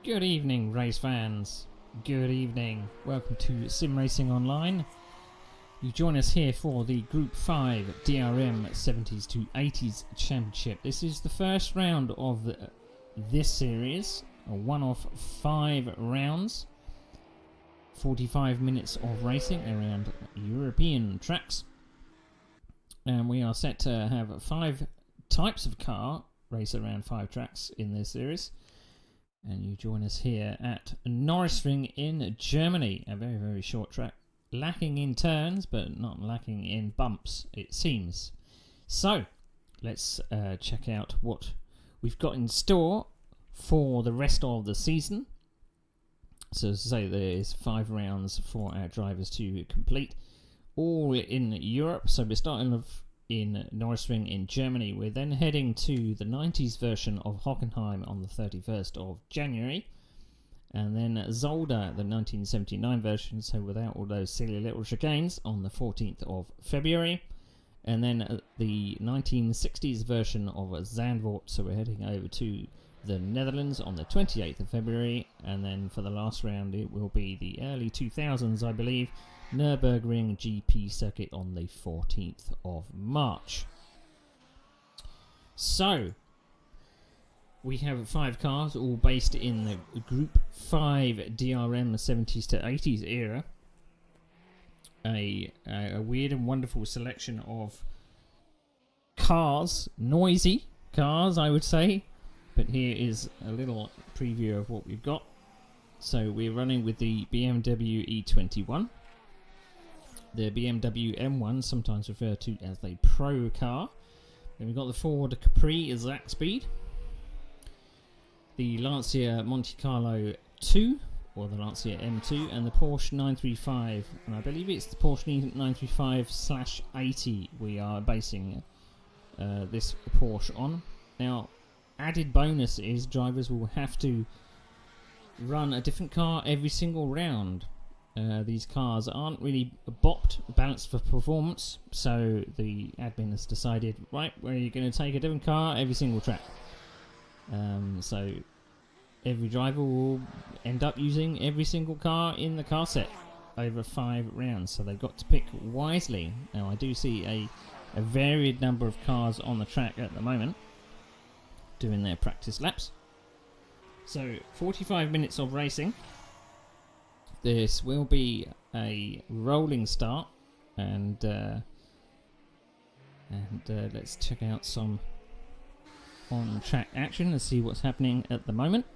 Good evening, race fans. Good evening. Welcome to Sim Racing Online. You join us here for the Group 5 DRM 70s to 80s Championship. This is the first round of this series, a one of 5 rounds. 45 minutes of racing around European tracks. And we are set to have 5 types of car race around 5 tracks in this series. And you join us here at Norisring in Germany, a very, very short track, lacking in turns, but not lacking in bumps, it seems. So, let's check out what we've got in store for the rest of the season. So, as I say, there's 5 rounds for our drivers to complete, all in Europe. So, we're starting off in Norisring in Germany. We're then heading to the 90s version of Hockenheim on the 31st of January, and then Zolder, the 1979 version, so without all those silly little chicanes, on the 14th of February, and then the 1960s version of Zandvoort, so we're heading over to the Netherlands on the 28th of February, and then for the last round it will be the early 2000s, I believe, Nürburgring GP circuit on the 14th of March. So, we have 5 cars, all based in the Group 5 DRM 70s to 80s era. A weird and wonderful selection of cars, noisy cars, I would say. But here is a little preview of what we've got. So, we're running with the BMW E21. The BMW M1, sometimes referred to as the Pro car. Then we've got the Ford Capri Zack Speed, the Lancia Monte Carlo 2, or the Lancia M2, and the Porsche 935. And I believe it's the Porsche 935/80 we are basing this Porsche on. Now, added bonus is drivers will have to run a different car every single round. These cars aren't really balanced for performance, so the admin has decided, right, where you're going to take a different car every single track. So every driver will end up using every single car in the car set over 5 rounds, so they've got to pick wisely. Now, I do see a varied number of cars on the track at the moment doing their practice laps. So 45 minutes of racing. This will be a rolling start, and let's check out some on-track action and see what's happening at the moment.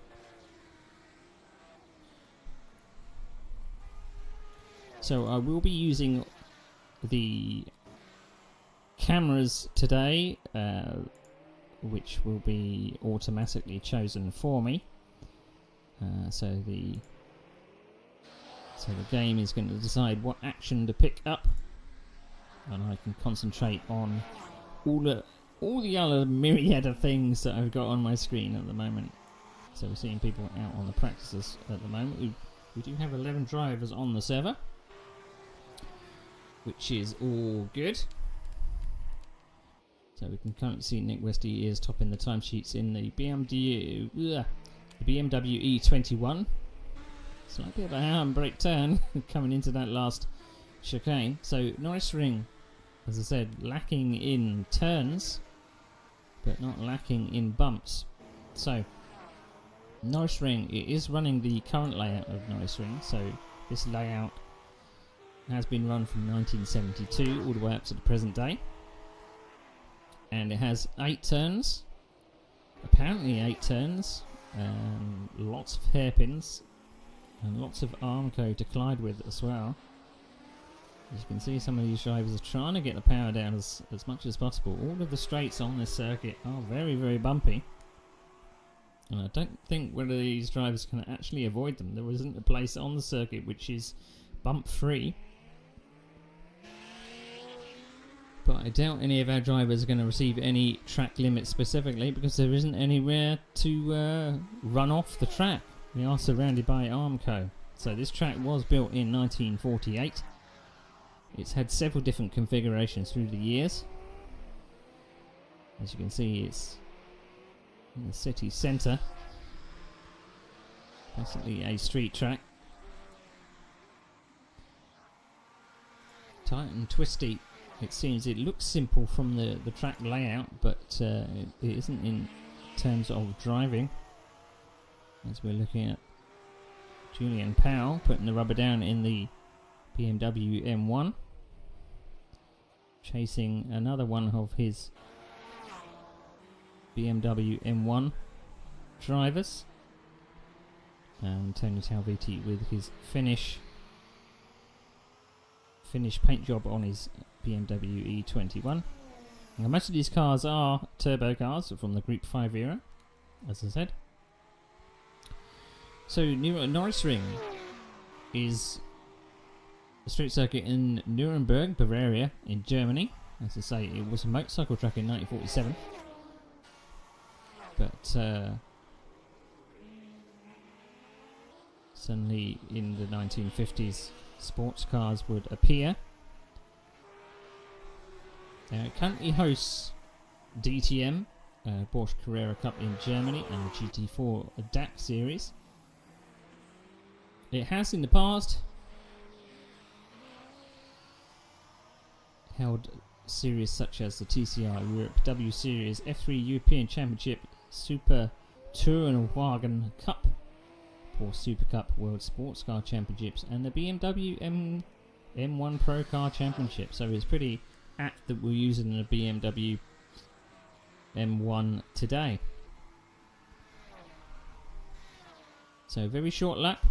So I will be using the cameras today, which will be automatically chosen for me. So the game is going to decide what action to pick up, and I can concentrate on all the other myriad of things that I've got on my screen at the moment. So we're seeing people out on the practices at the moment. We do have 11 drivers on the server, which is all good. So we can currently see Nick Westy is topping the timesheets in the BMW E21. Slightly of a handbrake turn coming into that last chicane. So Norisring, as I said, lacking in turns, but not lacking in bumps. So Norisring, it is running the current layout of Norisring. So this layout has been run from 1972 all the way up to the present day, and it has 8 turns. Apparently 8 turns, lots of hairpins, and lots of Armco to collide with as well. As you can see, some of these drivers are trying to get the power down as much as possible. All of the straights on this circuit are very, very bumpy, and I don't think whether these drivers can actually avoid them. There isn't a place on the circuit which is bump free, but I doubt any of our drivers are going to receive any track limits specifically, because there isn't anywhere to run off the track. We are surrounded by Armco. So this track was built in 1948. It's had several different configurations through the years. As you can see, it's in the city centre. Basically a street track. Tight and twisty. It seems it looks simple from the track layout, but it isn't in terms of driving. As we're looking at Julian Powell putting the rubber down in the BMW M1, chasing another one of his BMW M1 drivers, and Tony Talviti with his finish paint job on his BMW E21. Now, most of these cars are turbo cars from the Group 5 era, as I said. So Norisring is a street circuit in Nuremberg, Bavaria, in Germany. As I say, it was a motorcycle track in 1947, but suddenly in the 1950s, sports cars would appear. It currently hosts DTM, Porsche Carrera Cup in Germany, and the GT4 DAC series. It has in the past held series such as the TCR Europe W Series, F3 European Championship, Super Tourenwagen Cup, Porsche Super Cup, World Sports Car Championships, and the BMW M1 Pro Car Championship. So it's pretty apt that we're using the BMW M1 today. So very short lap,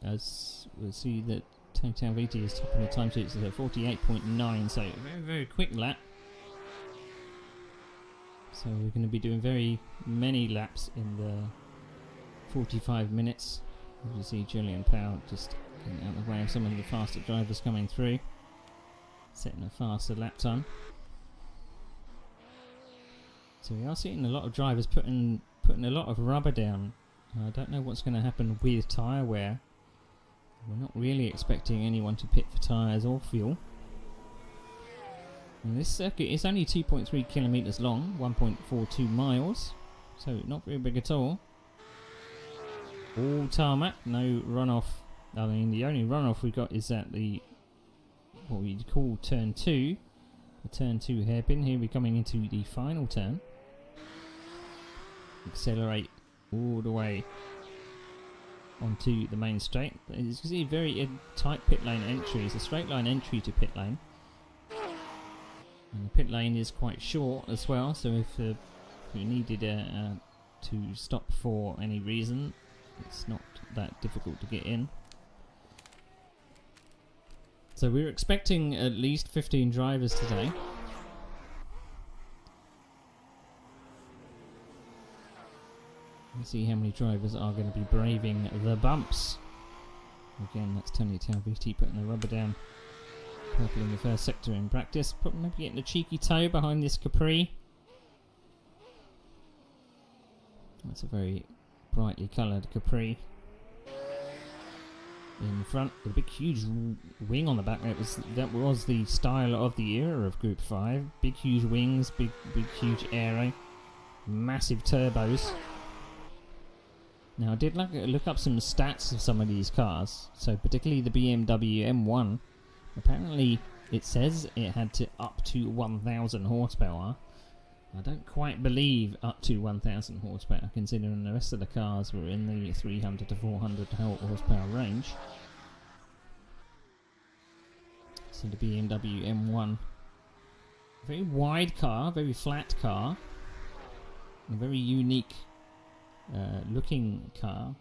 as we'll see that Tony Talviti is topping the time sheets at 48.9, so very, very quick lap. So we're going to be doing very many laps in the 45 minutes. As you see, Julian Powell just getting out of the way of some of the faster drivers coming through, setting a faster lap time. So we are seeing a lot of drivers putting a lot of rubber down. I don't know what's going to happen with tyre wear. We're not really expecting anyone to pit for tyres or fuel. And this circuit is only 2.3 kilometres long, 1.42 miles, so not very big at all. All tarmac, no runoff. I mean, the only runoff we got is at the what we call turn 2, the turn 2 hairpin. Here we're coming into the final turn. Accelerate all the way onto the main straight. As you can see, very tight pit lane entry. It's a straight line entry to pit lane, and the pit lane is quite short as well, so if we needed to stop for any reason, it's not that difficult to get in. So we're expecting at least 15 drivers today. Let's see how many drivers are going to be braving the bumps. Again, that's Tony Talviti putting the rubber down. Purple in the first sector in practice. Probably maybe getting a cheeky toe behind this Capri. That's a very brightly coloured Capri. In front, with a big huge wing on the back. That was the style of the era of Group 5. Big huge wings, big huge aero, massive turbos. Now I did look up some stats of some of these cars. So particularly the BMW M1. Apparently it says it had up to 1,000 horsepower. I don't quite believe up to 1,000 horsepower, considering the rest of the cars were in the 300 to 400 horsepower range. So the BMW M1, very wide car, very flat car, a very unique looking car.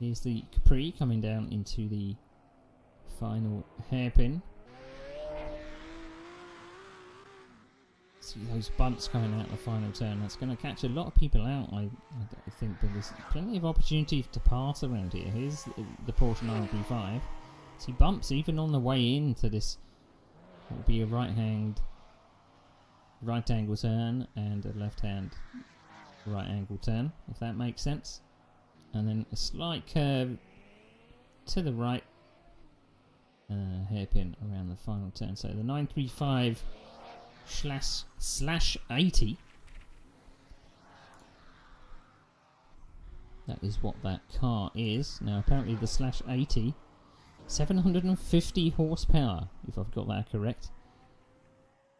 Here's the Capri coming down into the final hairpin. See those bumps coming out the final turn. That's going to catch a lot of people out, I think, but there's plenty of opportunity to pass around here. Here's the Porsche 935. See bumps even on the way into this. It will be a right angle turn and a left hand right angle turn, if that makes sense. And then a slight curve to the right, hairpin around the final turn. So the 935 /80, that that is what that car is. Now apparently the Slash 80, 750 horsepower, if I've got that correct.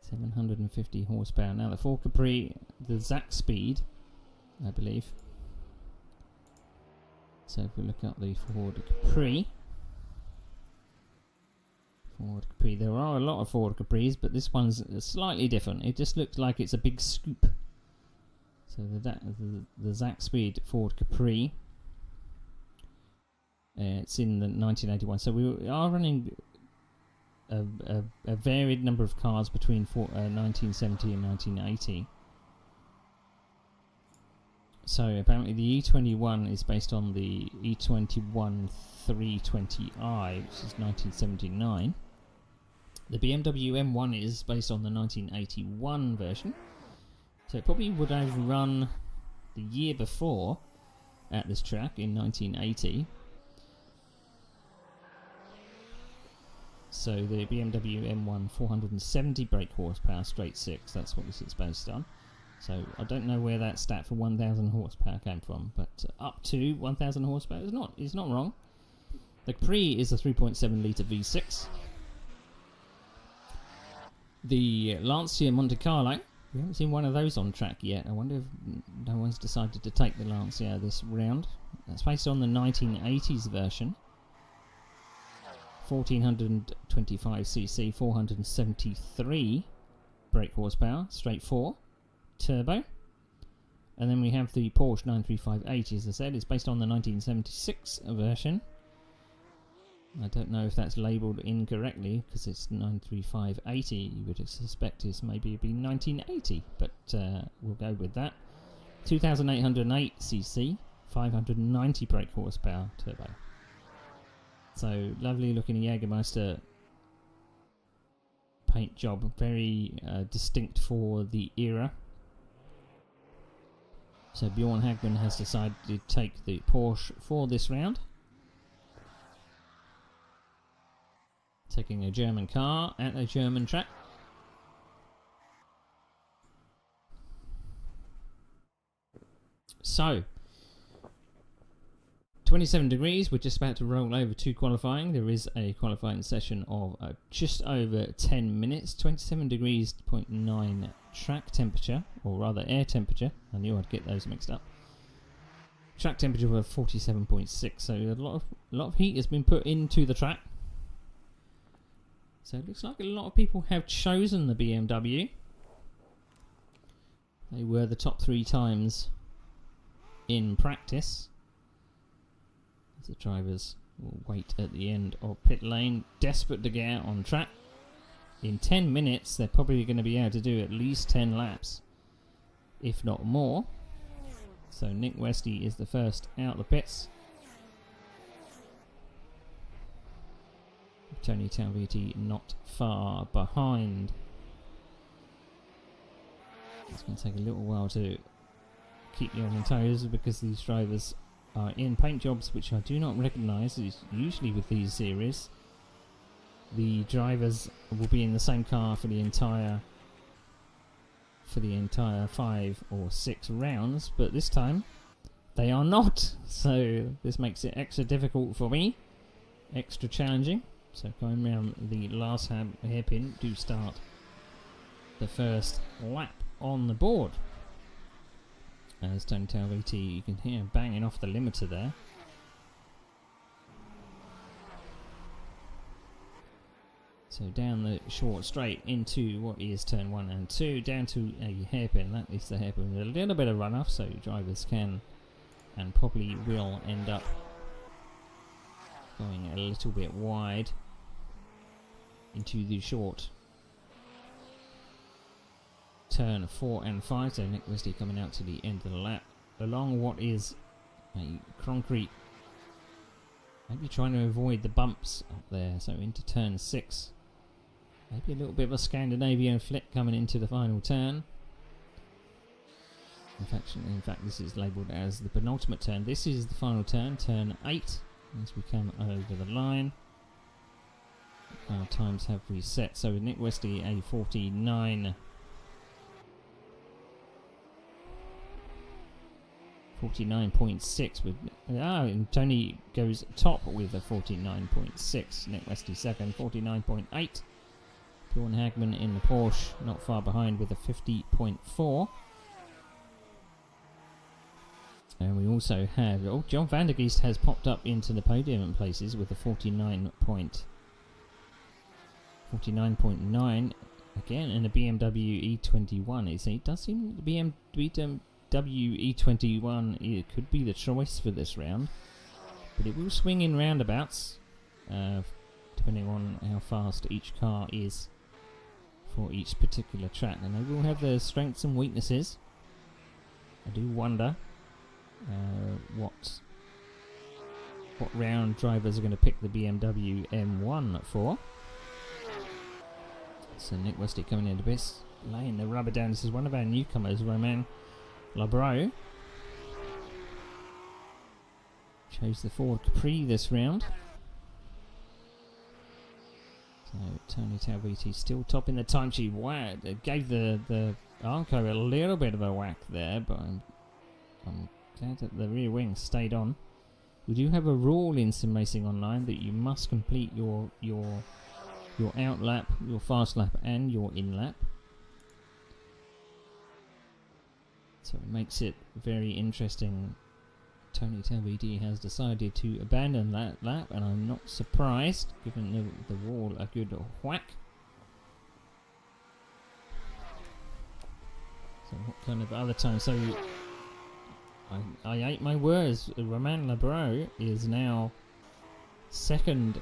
750 horsepower. Now the Ford Capri, the Zac speed, I believe. So if we look up the Ford Capri. There are a lot of Ford Capris, but this one's slightly different. It just looks like it's a big scoop. So the Zac Speed Ford Capri. It's in the 1981. So we are running a varied number of cars between 1970 and 1980. So apparently the E21 is based on the E21 320i, which is 1979. The BMW M1 is based on the 1981 version. So it probably would have run the year before at this track in 1980. So the BMW M1 470 brake horsepower, straight 6, that's what this is based on. So I don't know where that stat for 1,000 horsepower came from, but up to 1,000 horsepower is not wrong. The Capri is a 3.7 litre V6. The Lancia Monte Carlo, we haven't seen one of those on track yet. I wonder if no one's decided to take the Lancia this round. That's based on the 1980s version. 1425cc, 473 brake horsepower, straight 4. Turbo. And then we have the Porsche 93580, as I said. It's based on the 1976 version. I don't know if that's labelled incorrectly because it's 93580. You would suspect it's maybe it'd be 1980, but we'll go with that. 2808cc, 590 brake horsepower, turbo. So lovely looking Jägermeister paint job, very distinct for the era. So Bjorn Hagman has decided to take the Porsche for this round. Taking a German car at a German track. So, 27 degrees, we're just about to roll over to qualifying. There is a qualifying session of just over 10 minutes. 27 degrees, 0.9 track temperature, or rather air temperature. I knew I'd get those mixed up. Track temperature of 47.6, so a lot of heat has been put into the track. So it looks like a lot of people have chosen the BMW. They were the top 3 times in practice. As the drivers will wait at the end of pit lane, desperate to get out on track. In 10 minutes, they're probably going to be able to do at least 10 laps, if not more. So Nick Westy is the first out the pits. Tony Talviti not far behind. It's going to take a little while to keep you on your toes because these drivers are in paint jobs which I do not recognise. Usually with these series, the drivers will be in the same car for the entire 5 or 6 rounds, but this time they are not. So this makes it extra difficult for me, extra challenging. So going around the last hairpin to start the first lap on the board. As Tony Talviti, you can hear him banging off the limiter there. So down the short straight into what is turn 1 and 2, down to a hairpin. That is the hairpin with a little bit of runoff, so drivers can and probably will end up going a little bit wide into the short turn 4 and 5. So Nick Westy coming out to the end of the lap along what is a concrete, maybe trying to avoid the bumps up there. So into turn 6, maybe a little bit of a Scandinavian flip coming into the final turn. In fact this is labelled as the penultimate turn. This is the final turn, turn 8, as we come over the line. Our times have reset. So Nick Westy a 49. 49.6 with and Tony goes top with a 49.6. Nick Westy second, 49.8. Bjorn Hagman in the Porsche not far behind with a 50.4. And we also have John van der Geest has popped up into the podium places with a 49.9 again in a BMW E21. It does seem the BMW E21 it could be the choice for this round, but it will swing in roundabouts depending on how fast each car is for each particular track, and they will have their strengths and weaknesses. I do wonder what round drivers are going to pick the BMW M1 for. So Nick Westy coming into this, laying the rubber down. This is one of our newcomers, Romain Labro. Chose the Ford Capri this round. So Tony Talviti still top in the time sheet. Wow, it gave the Arco a little bit of a whack there, but I'm glad that the rear wing stayed on. We do have a rule in Sim Racing Online that you must complete your out lap, your fast lap, and your in lap. So it makes it very interesting. Tony Talviti has decided to abandon that lap, and I'm not surprised, given the wall a good whack. So what kind of other time? So I ate my words. Romain Labro is now second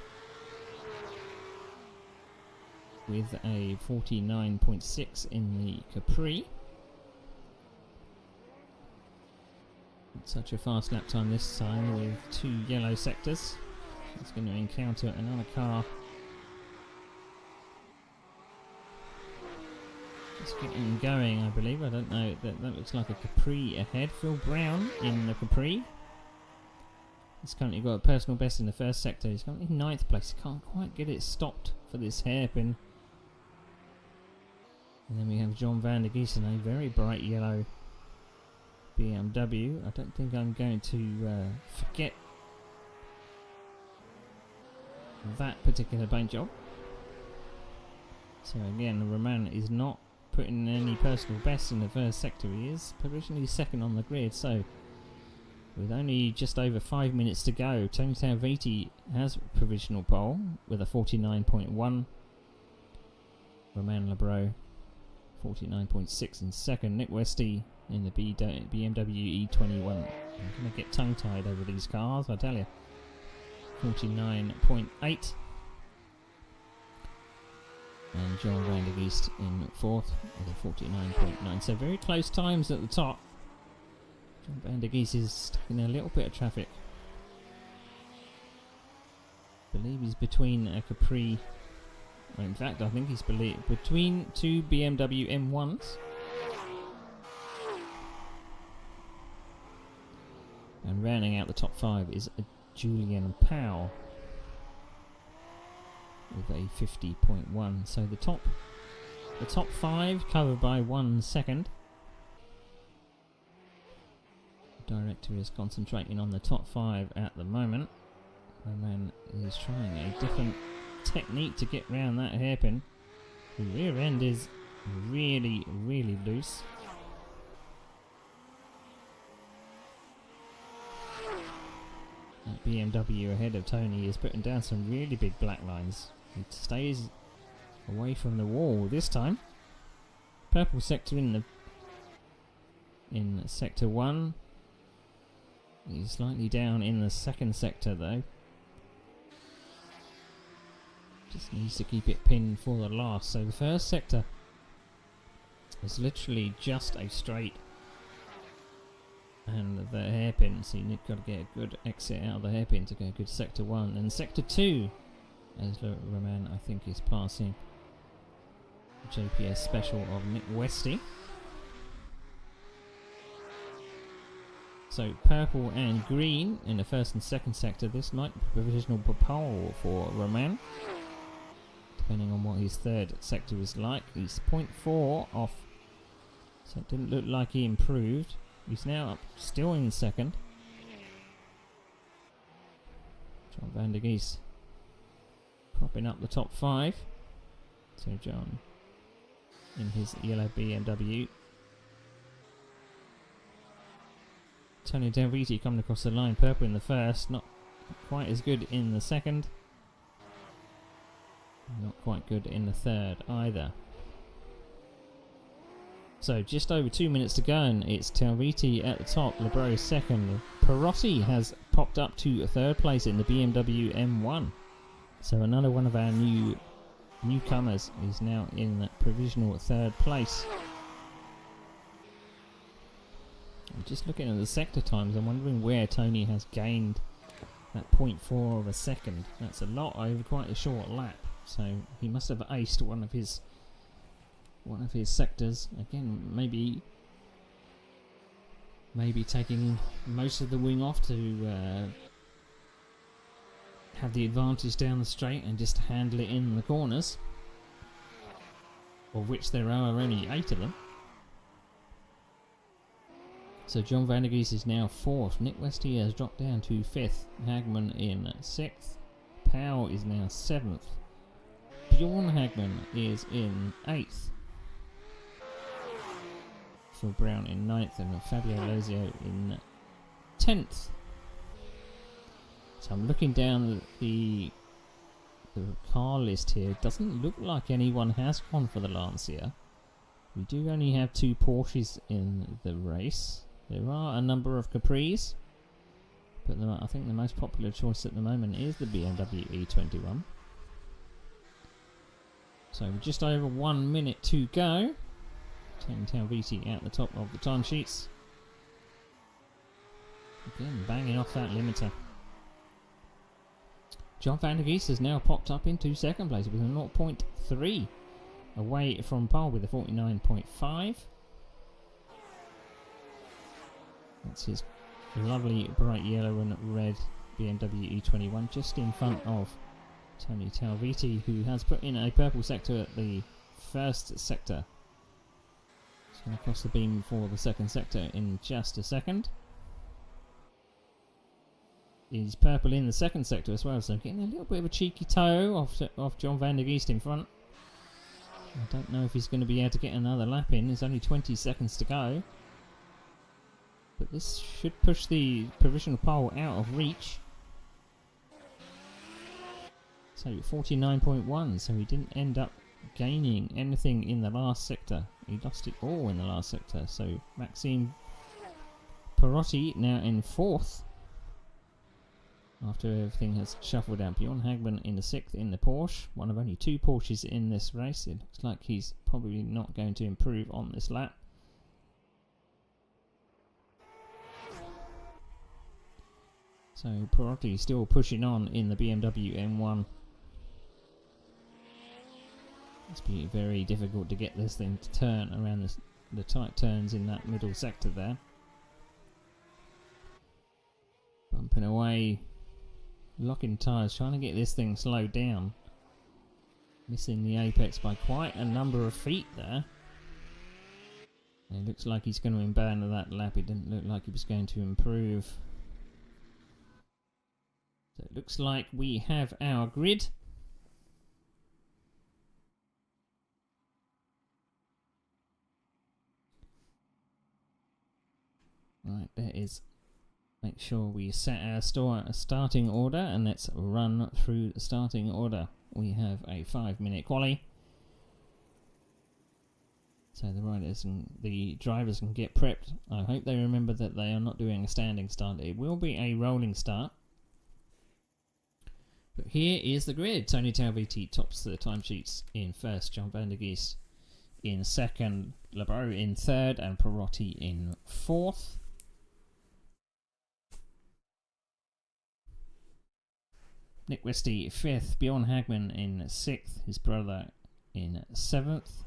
with a 49.6 in the Capri. Such a fast lap time this time with 2 yellow sectors. It's going to encounter another car. It's getting going, I believe. I don't know. That looks like a Capri ahead. Phil Brown in the Capri. He's currently got a personal best in the first sector. He's currently in 9th place. He can't quite get it stopped for this hairpin. And then we have John van der Geest in a very bright yellow BMW. I don't think I'm going to forget that particular paint job. So again, Romain is not putting any personal bests in the first sector. He is provisionally second on the grid. So with only just over 5 minutes to go, Tony Talviti has provisional pole with a 49.1. Romain Labro 49.6 in second. Nick Westy in the BMW E21. I'm going to get tongue-tied over these cars, I tell you. 49.8. And John van der Geest in 4th with a 49.9. So very close times at the top. John van der Geest is stuck in a little bit of traffic. I believe he's between a Capri. Well, in fact, I think he's between 2 BMW M1s. And rounding out the top 5 is a Julian Powell with a 50.1. So the top 5 covered by 1 second. The director is concentrating on the top 5 at the moment. Romain is trying a different technique to get round that hairpin. The rear end is really, really loose. That BMW ahead of Tony is putting down some really big black lines. He stays away from the wall this time. Purple sector in sector 1. He's slightly down in the second sector though. Just needs to keep it pinned for the last. So the first sector is literally just a straight. And the hairpin, so you've got to get a good exit out of the hairpin to get a good sector 1. And sector 2, as Romain I think is passing the JPS special of Nick Westy. So purple and green in the first and second sector. This might be provisional pole for Romain, depending on what his third sector is like. He's 0.4 off, so it didn't look like he improved. He's now up, still in second. John van der Geest propping up the top 5. So John in his yellow BMW. Tony Delviti coming across the line, purple in the first, not quite as good in the second. Not quite good in the third either. So just over 2 minutes to go, and it's Telviti at the top, Lebro second. Perotti has popped up to third place in the BMW M1. So another one of our newcomers is now in that provisional third place. I'm just looking at the sector times. I'm wondering where Tony has gained that 0.4 of a second. That's a lot over quite a short lap. So he must have aced one of his sectors. Again, maybe taking most of the wing off to have the advantage down the straight and just handle it in the corners, of which there are only 8 of them. So John van der Geest is now 4th. Nick Westy has dropped down to 5th. Hagman in 6th. Powell is now 7th. Bjorn Hagman is in 8th. Phil Brown in 9th and Fabio Lozio in 10th. So I'm looking down the car list here. It doesn't look like anyone has gone for the Lancia. We do only have 2 Porsches in the race. There are a number of Capris, but I think the most popular choice at the moment is the BMW E21. So just over 1 minute to go. Tony Telviti out the top of the timesheets. Again, banging off that limiter. John van der Geest has now popped up into second place with a 0.3 away from pole with a 49.5. That's his lovely bright yellow and red BMW E21 just in front of Tony Telviti, who has put in a purple sector at the first sector. He's going to cross the beam for the second sector in just a second. He's purple in the second sector as well, so getting a little bit of a cheeky toe off John van der Geest in front. I don't know if he's going to be able to get another lap in. There's only 20 seconds to go. But this should push the provisional pole out of reach. So 49.1, so he didn't end up gaining anything in the last sector. He lost it all in the last sector. So Maxime Perotti now in 4th. After everything has shuffled out, Bjorn Hagman in the 6th in the Porsche. One of only 2 Porsches in this race. It looks like he's probably not going to improve on this lap. So Perotti still pushing on in the BMW M1. It's be very difficult to get this thing to turn around the tight turns in that middle sector there. Bumping away, locking tyres, trying to get this thing slowed down. Missing the apex by quite a number of feet there. It looks like he's going to abandon that lap. It didn't look like he was going to improve. So it looks like we have our grid. Right, there is. Make sure we set our starting order, and let's run through the starting order. We have a 5-minute quali, so the riders and the drivers can get prepped. I hope they remember that they are not doing a standing start. It will be a rolling start. But here is the grid. Tony Telviti tops the timesheets in 1st, John van der Geest in 2nd, Lebro in 3rd, and Perotti in 4th. Nick Westy 5th, Bjorn Hagman in 6th, his brother in 7th,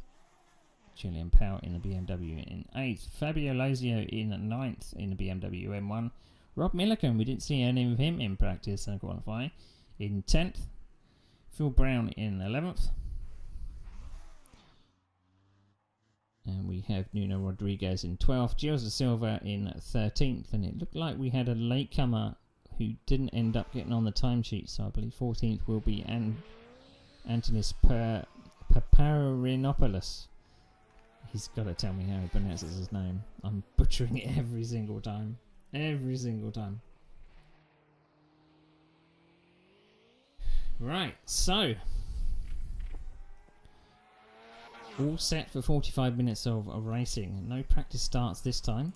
Julian Powell in the BMW in 8th, Fabio Lozio in 9th in the BMW M1, Rob Milliken, we didn't see any of him in practice and qualifying, in 10th, Phil Brown in 11th, And we have Nuno Rodriguez in 12th, Gilles da Silva in 13th, and it looked like we had a latecomer who didn't end up getting on the timesheet, so I believe 14th will be Antonis Paparinopoulos. He's got to tell me how he pronounces his name. I'm butchering it every single time. Every single time. Right, so all set for 45 minutes of racing. No practice starts this time,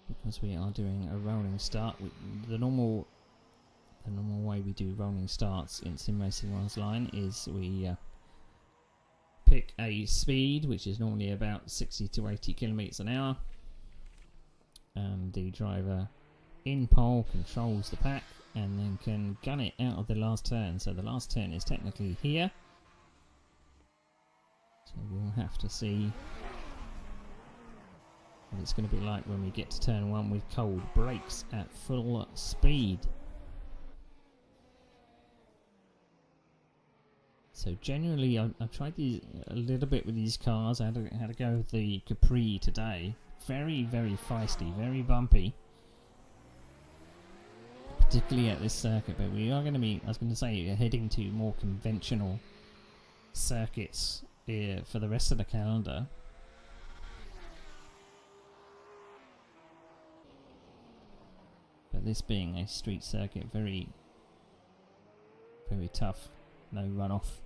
because we are doing a rolling start. The normal way we do rolling starts in Sim Racing Online is we pick a speed, which is normally about 60 to 80 kilometers an hour, and the driver in pole controls the pack and then can gun it out of the last turn. So the last turn is technically here, so we'll have to see what it's going to be like when we get to turn 1 with cold brakes at full speed. So generally, I've tried these a little bit with these cars. I had to go with the Capri today. Very, very feisty, very bumpy, particularly at this circuit. But we are going to be, I was going to say, heading to more conventional circuits for the rest of the calendar. But this being a street circuit, very, very tough. No runoff.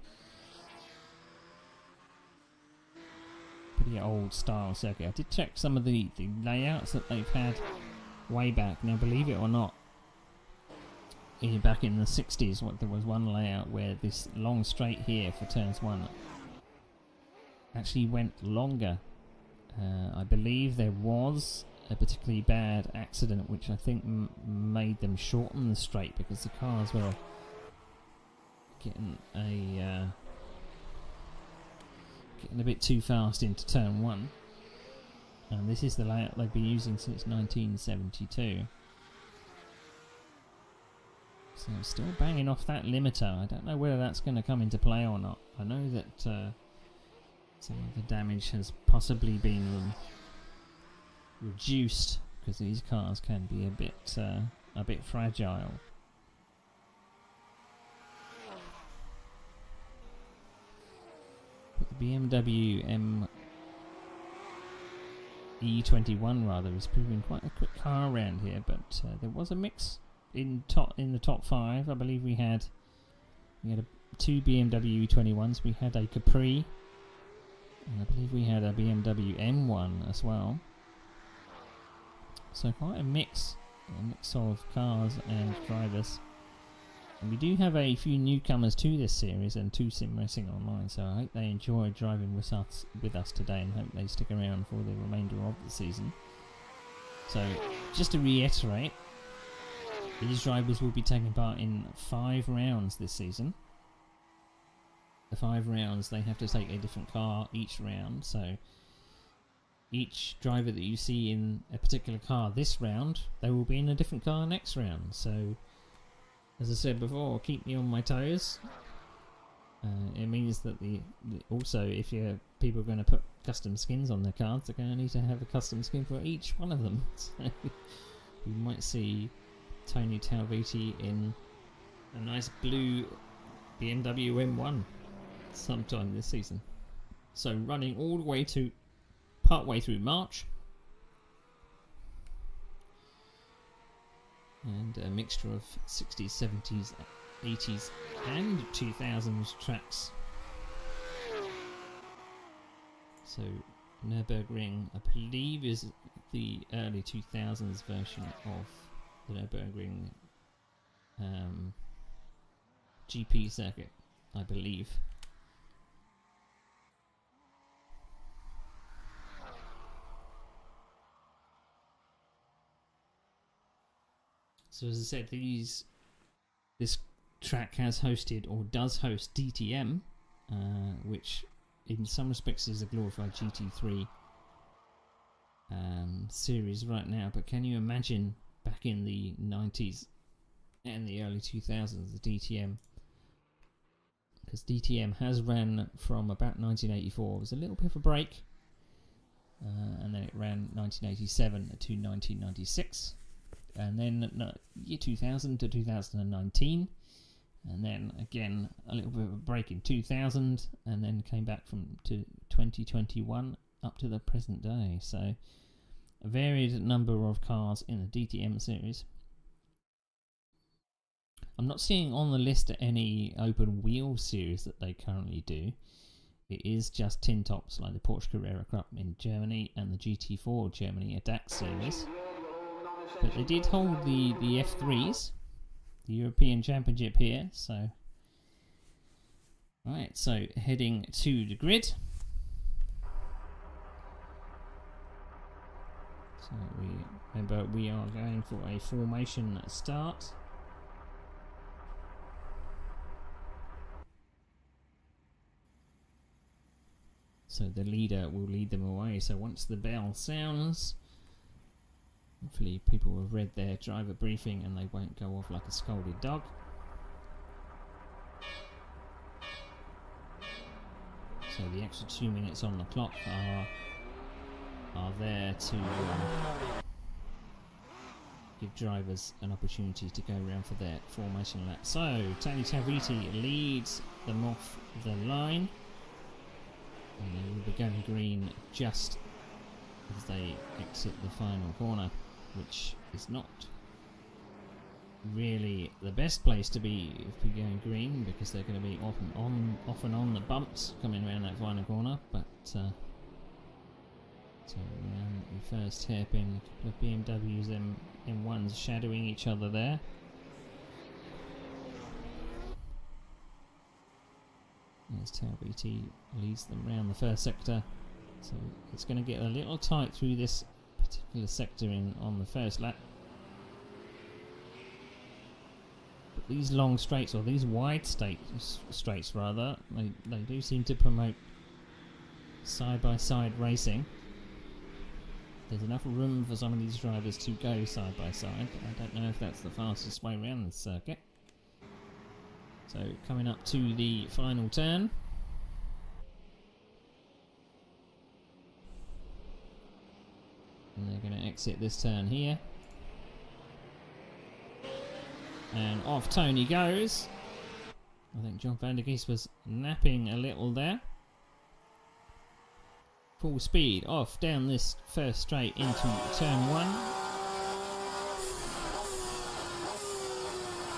Pretty old style circuit. I did check some of the layouts that they've had way back. Now, believe it or not, back in the 60s, there was one layout where this long straight here for turns 1 actually went longer. I believe there was a particularly bad accident which I think made them shorten the straight, because the cars were getting a bit too fast into turn 1, and this is the layout they've been using since 1972. So still banging off that limiter. I don't know whether that's going to come into play or not. I know that some of the damage has possibly been reduced, because these cars can be a bit fragile. The BMW E21 rather is proving quite a quick car around here, but there was a mix in the top 5. I believe we had 2 BMW E21s. We had a Capri, and I believe we had a BMW M1 as well. So quite a mix of cars and drivers. And we do have a few newcomers to this series and to Sim Racing Online, so I hope they enjoy driving with us today, and hope they stick around for the remainder of the season. So, just to reiterate, these drivers will be taking part in 5 rounds this season. The 5 rounds, they have to take a different car each round, so each driver that you see in a particular car this round, they will be in a different car next round. So, as I said before, keep me on my toes. It means that also, if people are going to put custom skins on their cars, they're going to need to have a custom skin for each one of them. So we might see Tony Talviti in a nice blue BMW M1 sometime this season. So running all the way to partway through March. And a mixture of 60s, 70s, 80s and 2000s tracks. So Nürburgring, I believe, is the early 2000s version of the Nürburgring GP circuit, I believe. So as I said, this track has hosted, or does host, DTM, which in some respects is a glorified GT3 series right now. But can you imagine back in the 90s and the early 2000s, the DTM because DTM has ran from about 1984. It was a little bit of a break, and then it ran 1987 to 1996, and then year 2000 to 2019, and then again a little bit of a break in 2000, and then came back to 2021 up to the present day. So a varied number of cars in the DTM series. I'm not seeing on the list any open wheel series that they currently do. It is just tin tops like the Porsche Carrera Cup in Germany and the GT4 Germany ADAX series. But they did hold the F3s, the European Championship here. So, right, so heading to the grid. So remember we are going for a formation start. So the leader will lead them away. So once the bell sounds, hopefully people have read their driver briefing and they won't go off like a scolded dog. So the extra 2 minutes on the clock are there to give drivers an opportunity to go around for their formation lap. So Tony Taviti leads them off the line. And they will be going green just as they exit the final corner, which is not really the best place to be if you're going green, because they're going to be off and on the bumps coming around that final corner. But so around the first hairpin, a couple of BMWs M1s shadowing each other there. As Taubiti leads them around the first sector, so it's going to get a little tight through this particular sector on the first lap. But these long straights, or these wide straights rather, they do seem to promote side-by-side racing. There's enough room for some of these drivers to go side by side. I don't know if that's the fastest way around this circuit. So coming up to the final turn. And they're going to exit this turn here. And off Tony goes. I think John van der Geest was napping a little there. Full speed off down this first straight into turn 1.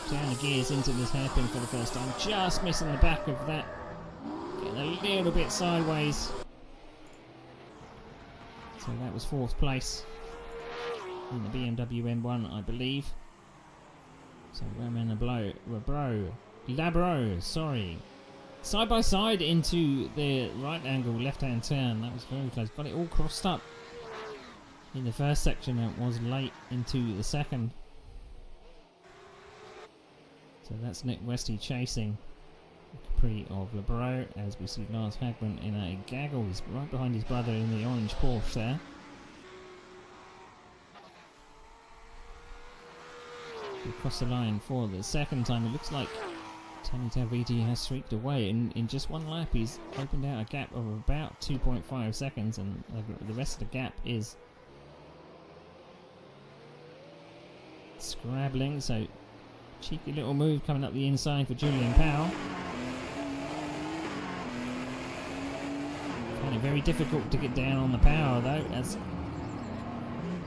Down the gears into this hairpin for the first time, just missing the back of that, getting a little bit sideways. So that was 4th place in the BMW M1, I believe. So Roman Labro, sorry, side by side into the right angle left hand turn. That was very close. Got it all crossed up in the first section. It was late into the second. So that's Nick Westy chasing the Capri of Labro, as we see Lars Hagman in a gaggle. He's right behind his brother in the orange Porsche there. Across the line for the second time. It looks like Tony Taviti has streaked away. In just one lap he's opened out a gap of about 2.5 seconds, and the rest of the gap is scrabbling. So cheeky little move coming up the inside for Julian Powell. Find it very difficult to get down on the power though, as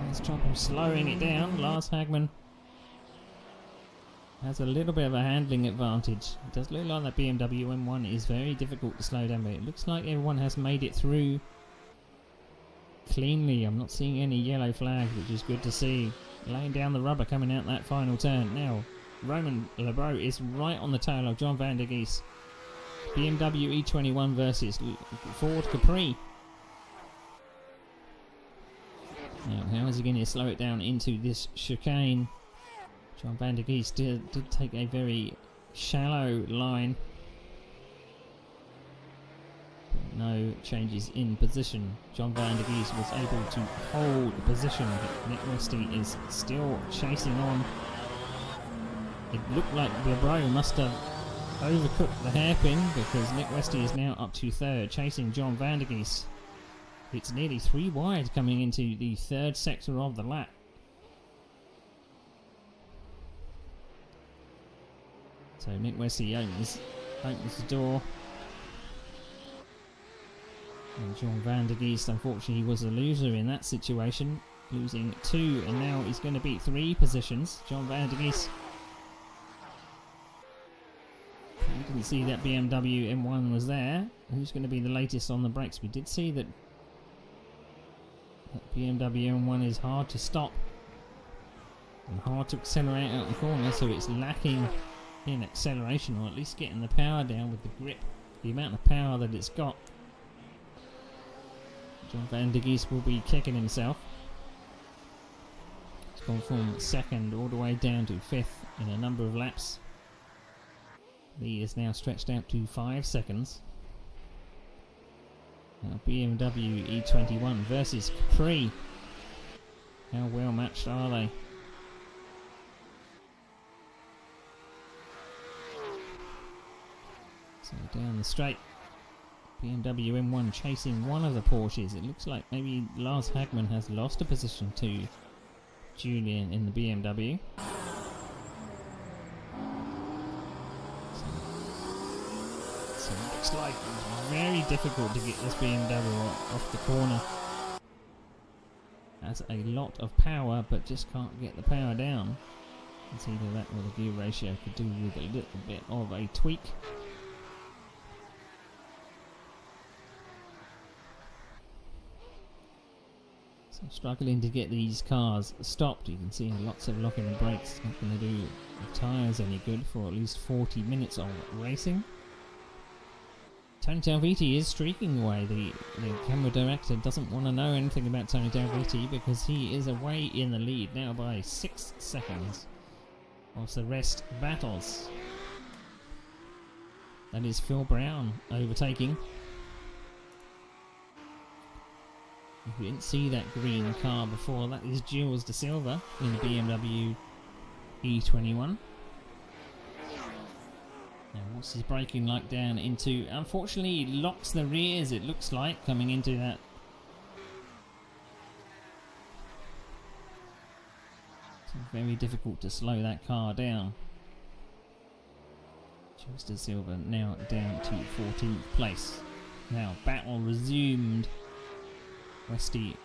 has trouble slowing it down. Lars Hagman has a little bit of a handling advantage. It does look like that BMW M1 is very difficult to slow down, but it looks like everyone has made it through cleanly. I'm not seeing any yellow flags, which is good to see. Laying down the rubber coming out that final turn. Now Roman Labro is right on the tail of John van der Geest. BMW E21 versus Ford Capri. Now, how is he going to slow it down into this chicane? John van der Geest did take a very shallow line. No changes in position. John van der Geest was able to hold position. Nick Westy is still chasing on. It looked like Labro must have overcooked the hairpin because Nick Westy is now up to third, chasing John van der Geest. It's nearly 3 wide coming into the third sector of the lap. So Nick Westy opens the door. And John van der Geest, unfortunately, was a loser in that situation, losing 2, and now he's going to beat 3 positions. John van der Geest. I didn't see that BMW M1 was there. Who's going to be the latest on the brakes? We did see that BMW M1 is hard to stop and hard to accelerate out the corner, so it's lacking in acceleration, or at least getting the power down with the grip, the amount of power that it's got. John van der Geest will be kicking himself. It's gone from second all the way down to 5th in a number of laps. He is now stretched out to 5 seconds. Now BMW E21 versus Capri. How well matched are they? So down the straight, BMW M1 chasing one of the Porsches. It looks like maybe Lars Hagman has lost a position to Julian in the BMW. So it looks like it's very difficult to get this BMW off the corner. Has a lot of power but just can't get the power down. It's either that or the gear ratio could do with a little bit of a tweak. So struggling to get these cars stopped. You can see lots of locking the brakes. It's not going to do the tyres any good for at least 40 minutes of racing. Tony Talviti is streaking away. The camera director doesn't want to know anything about Tony Talviti because he is away in the lead now by 6 seconds. Whilst the rest battles. That is Phil Brown overtaking. If you didn't see that green car before, that is Jules De Silva in the BMW E21. Now what's his braking like down into? Unfortunately he locks the rears, it looks like, coming into that. It's very difficult to slow that car down. Jules De Silva now down to 14th place. Now battle resumed. Westy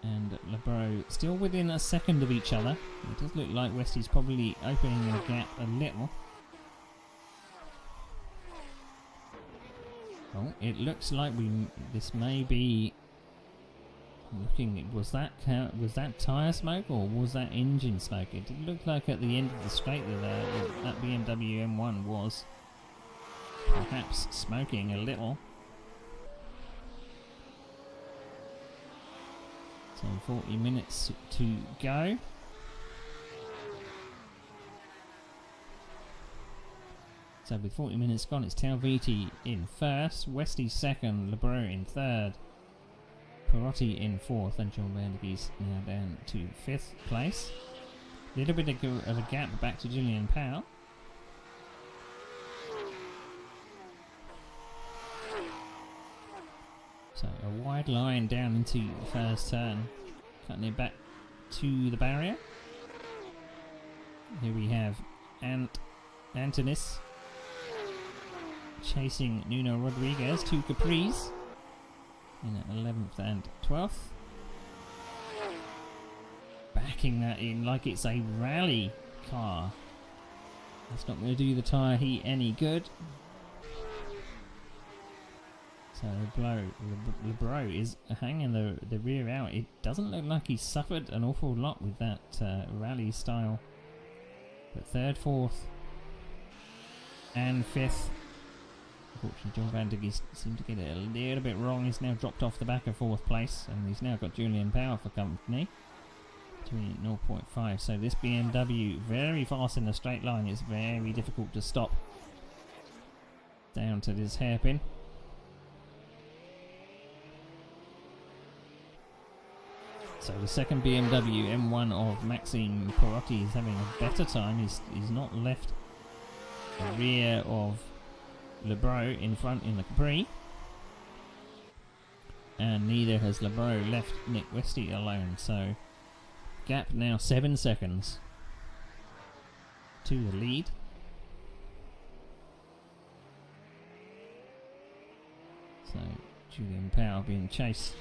and Lebro still within a second of each other. It does look like Westy's probably opening the gap a little. Oh, it looks like this may be looking. Was that tyre smoke or was that engine smoke? It did look like at the end of the straight that BMW M1 was perhaps smoking a little. So 40 minutes to go. So with 40 minutes gone, it's Talviti in first, Westy second, Lebro in third, Perotti in fourth, and John van der Geest now down to 5th place. A little bit of a gap back to Julian Powell. So a wide line down into the first turn, cutting it back to the barrier. Here we have Antonis chasing Nuno Rodriguez, 2 Capris in at 11th and 12th. Backing that in like it's a rally car. That's not going to do the tyre heat any good. So Lebro is hanging the rear out. It doesn't look like he suffered an awful lot with that rally style. But 3rd, 4th and 5th. Unfortunately John van der Geest seemed to get it a little bit wrong. He's now dropped off the back of 4th place and he's now got Julian Powell for company. Between 0.5. So this BMW very fast in the straight line. It's very difficult to stop. Down to this hairpin. So the second BMW M1 of Maxime Perotti is having a better time. He's not left the rear of Lebro in front in the Capri. And neither has Lebro left Nick Westy alone, so gap now 7 seconds to the lead. So Julian Powell being chased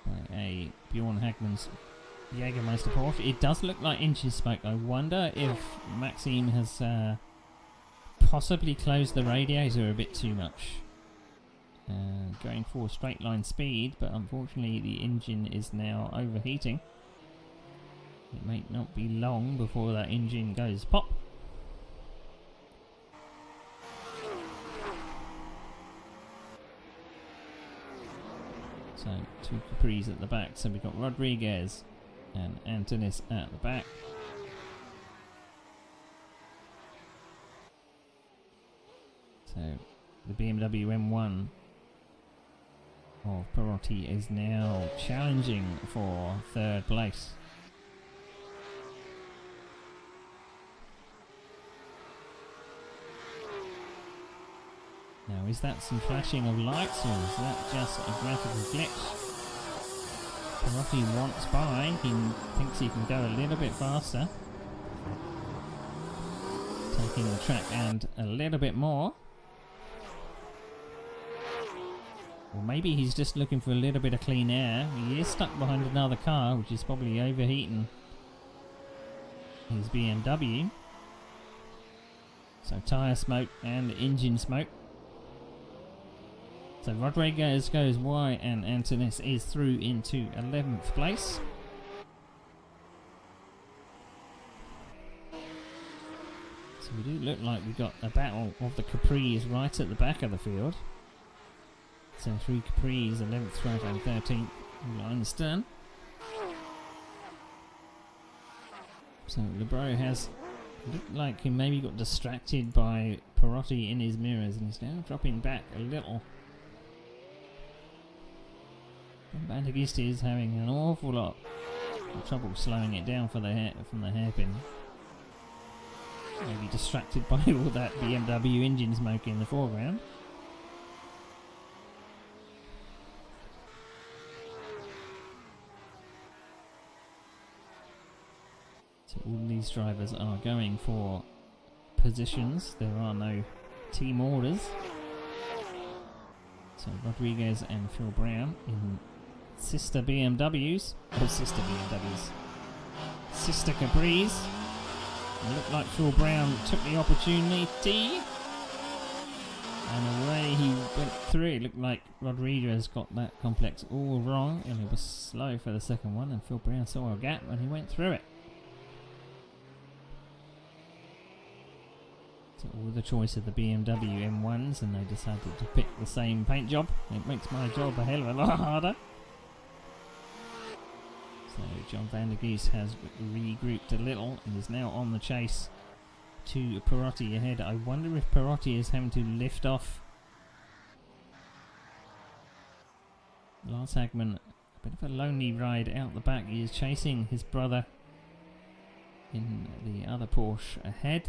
by a Bjorn Hagman's Jägermeister Porsche. It does look like engine smoke. I wonder if Maxime has possibly closed the radiator a bit too much. Going for straight line speed, but unfortunately the engine is now overheating. It may not be long before that engine goes pop. So 2 Capris at the back, so we've got Rodriguez and Antonis at the back. So the BMW M1 of Perotti is now challenging for 3rd place. Now, is that some flashing of lights, or is that just a graphical glitch? Perotti wants by, he thinks he can go a little bit faster. Taking the track and a little bit more. Or maybe he's just looking for a little bit of clean air. He is stuck behind another car, which is probably overheating his BMW. So tyre smoke and engine smoke. So Rodriguez goes wide and Antonis is through into 11th place. So we do look like we've got a battle of the Capris right at the back of the field. So 3 Capris, 11th, 12th and 13th line astern. So Lebro has looked like he maybe got distracted by Perotti in his mirrors and he's now dropping back a little. Bandagist is having an awful lot of trouble slowing it down for the from the hairpin. Maybe distracted by all that BMW engine smoke in the foreground. So all these drivers are going for positions. There are no team orders. So Rodriguez and Phil Brown in sister BMWs. Oh, sister Capris. It looked like Phil Brown took the opportunity. And away he went through. It looked like Rodriguez got that complex all wrong. And it was slow for the second one. And Phil Brown saw a gap and he went through it. So all the choice of the BMW M1s, and they decided to pick the same paint job. It makes my job a hell of a lot harder. So John van der Geest has regrouped a little and is now on the chase to Perotti ahead. I wonder if Perotti is having to lift off Lars Hagman. A bit of a lonely ride out the back. He is chasing his brother in the other Porsche ahead.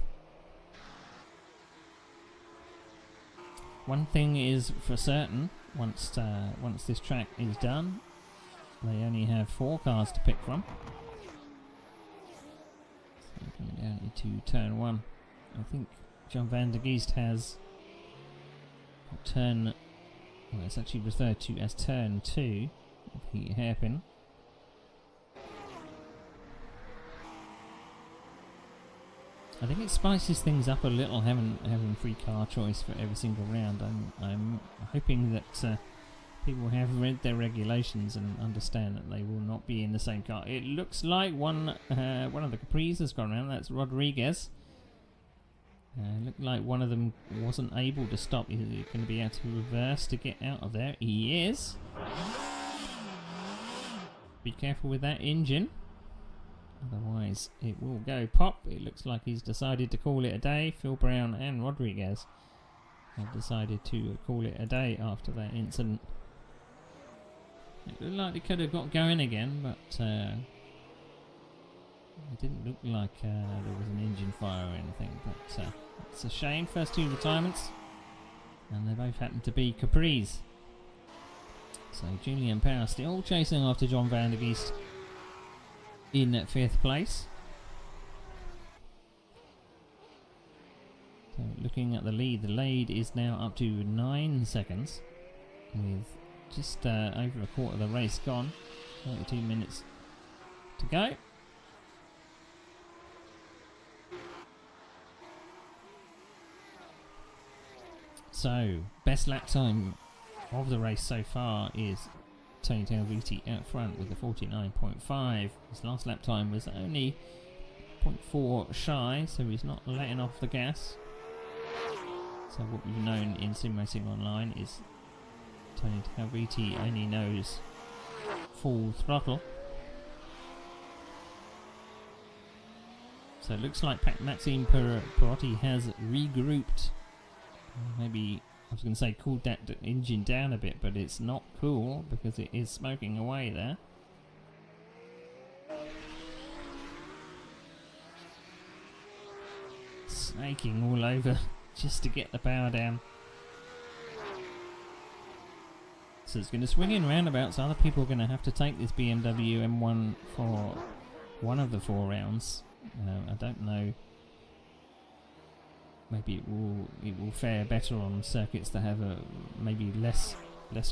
One thing is for certain, once this track is done, they only have 4 cars to pick from. So coming down into turn 1. I think John van der Geest has turn, well, it's actually referred to as turn 2 of the hairpin. I think it spices things up a little, having free car choice for every single round. I'm hoping that people have read their regulations and understand that they will not be in the same car. It looks like one of the Capris has gone around. That's Rodriguez. Looked like one of them wasn't able to stop. He's going to be able to reverse to get out of there. He is. Be careful with that engine. Otherwise it will go pop. It looks like he's decided to call it a day. Phil Brown and Rodriguez have decided to call it a day after that incident. It looked like they could have got going again, but It didn't look like there was an engine fire or anything, but it's a shame. First two retirements, and they both happen to be Capris. So Julian Power still chasing after John van der Geest in 5th place. So looking at the lead is now up to 9 seconds, with just over a quarter of the race gone. 32 minutes to go. So, best lap time of the race so far is Tony Talviti out front with a 49.5. His last lap time was only 0.4 shy, so he's not letting off the gas. So what we've known in Sim Racing Online is Tony Talviti only knows full throttle. So it looks like Maxime Perotti has regrouped. Maybe I was going to say cooled that engine down a bit, but it's not cool because it is smoking away there. Snaking all over just to get the power down. So it's going to swing in roundabouts. Other people are going to have to take this BMW M1 for one of the 4 rounds. I don't know. Maybe it will fare better on circuits that have maybe less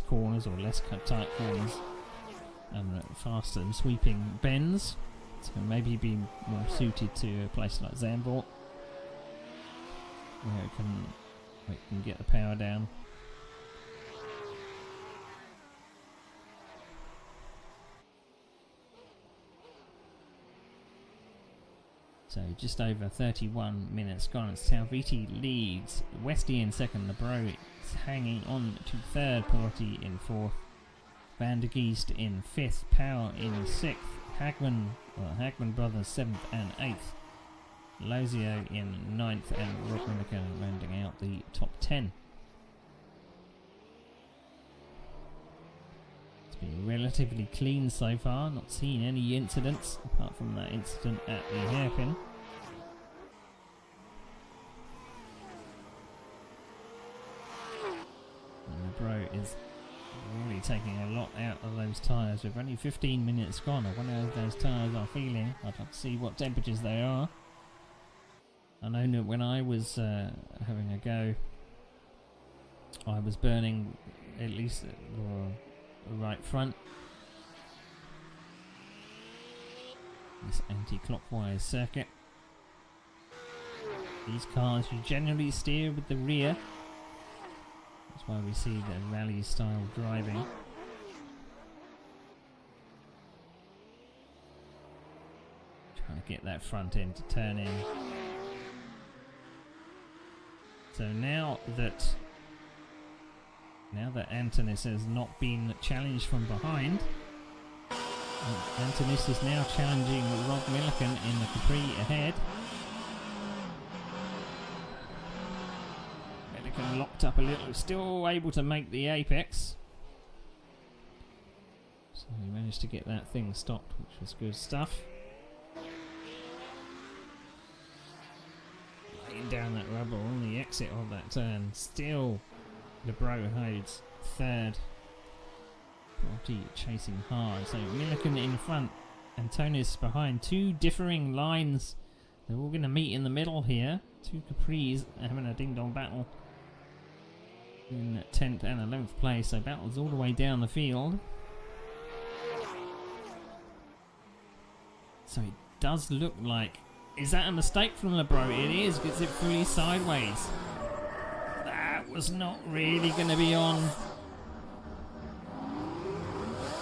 corners or less tight corners and faster and sweeping bends. So maybe be more suited to a place like Zandvoort, where it can get the power down. So just over 31 minutes gone. It's Talviti leads, Westy in second, Lebro is hanging on to third, Perotti in fourth, Van der Geest in fifth, Power in sixth, Hagman brothers 7th and 8th, Lozio in 9th, and Rob Milliken rounding out the top 10. It's been relatively clean so far, not seen any incidents apart from that incident at the hairpin. And the Bro is really taking a lot out of those tyres. With only 15 minutes gone, I wonder how those tyres are feeling. I'd like to see what temperatures they are. I know that when I was having a go, I was burning at least the right front. This anti-clockwise circuit. These cars you generally steer with the rear. That's why we see the rally style driving. Trying to get that front end to turn in. So now that Antonis has not been challenged from behind, Antonis is now challenging Rob Milliken in the Capri ahead. Milliken locked up a little, still able to make the apex. So he managed to get that thing stopped, which was good stuff. Laying down that rubber on the exit of that turn. Still, Lebro holds third. Perotti chasing hard. So Milliken in front, Antonis behind. Two differing lines. They're all going to meet in the middle here. Two Capris having a ding-dong battle in 10th and 11th place. So battles all the way down the field. So it does look like... Is that a mistake from Lebro? It is. Gets it fully sideways. That was not really going to be on.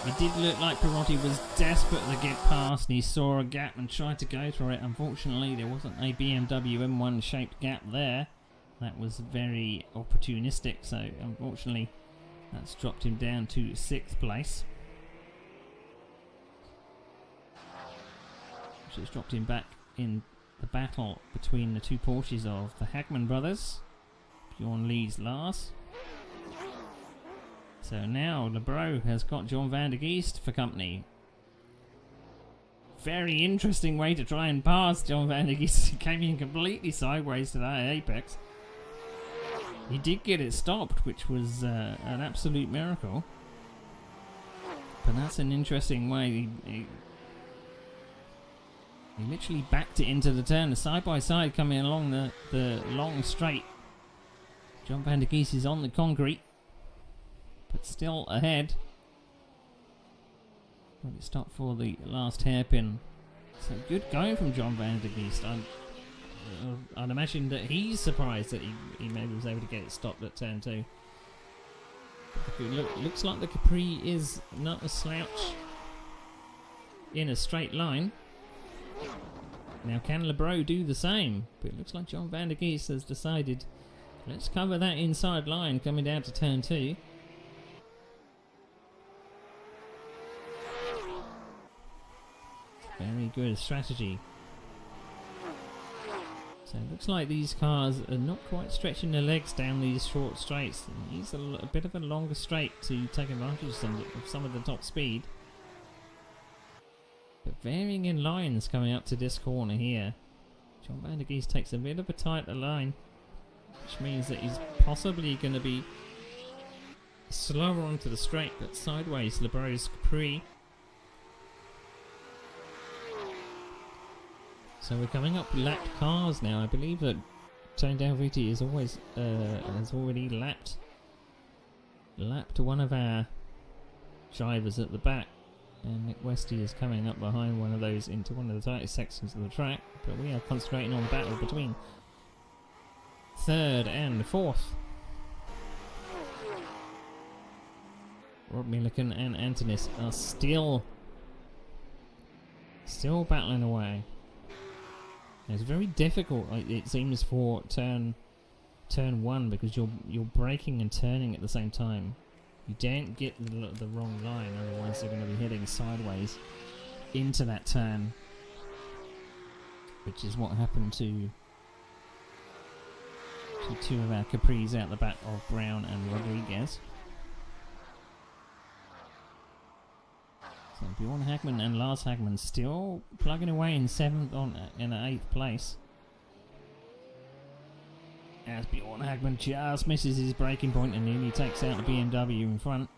It did look like Perotti was desperate to get past, and he saw a gap and tried to go through it. Unfortunately, there wasn't a BMW M1 shaped gap there. That was very opportunistic, so unfortunately that's dropped him down to 6th place. Which has dropped him back in the battle between the two Porsches of the Hagman brothers. Bjorn leads Lars. So now Lebro has got John van der Geest for company. Very interesting way to try and pass John Van der Geest. He came in completely sideways to that apex. He did get it stopped, which was an absolute miracle. But that's an interesting way. He literally backed it into the turn, side by side coming along the long straight. John Van der Geest is on the concrete, but still ahead. Let it stop for the last hairpin. So good going from John Van der Geest. I'd imagine that he's surprised that he maybe was able to get it stopped at turn 2. Looks like the Capri is not a slouch in a straight line. Now can LeBro do the same? But it looks like John Van der Geest has decided, let's cover that inside line coming down to turn 2. Very good strategy. So it looks like these cars are not quite stretching their legs down these short straights. They use a bit of a longer straight to take advantage of some of the top speed. But varying in lines coming up to this corner here. John Van der Geest takes a bit of a tighter line, which means that he's possibly going to be slower onto the straight, but sideways LeBro's Capri. So we're coming up lapped cars now. I believe that Tone Dalviti is always has already lapped one of our drivers at the back, and Nick Westy is coming up behind one of those into one of the tightest sections of the track. But we are concentrating on the battle between 3rd and 4th. Rob Milliken and Antonis are still battling away. It's very difficult, it seems, for turn 1 because you're braking and turning at the same time. You don't get the wrong line, otherwise they're going to be heading sideways into that turn, which is what happened to two of our Capris out the back of Brown and Rodriguez. So Bjorn Hagman and Lars Hagman still plugging away in 7th in 8th place. As Bjorn Hagman just misses his braking point and nearly takes out the BMW in front.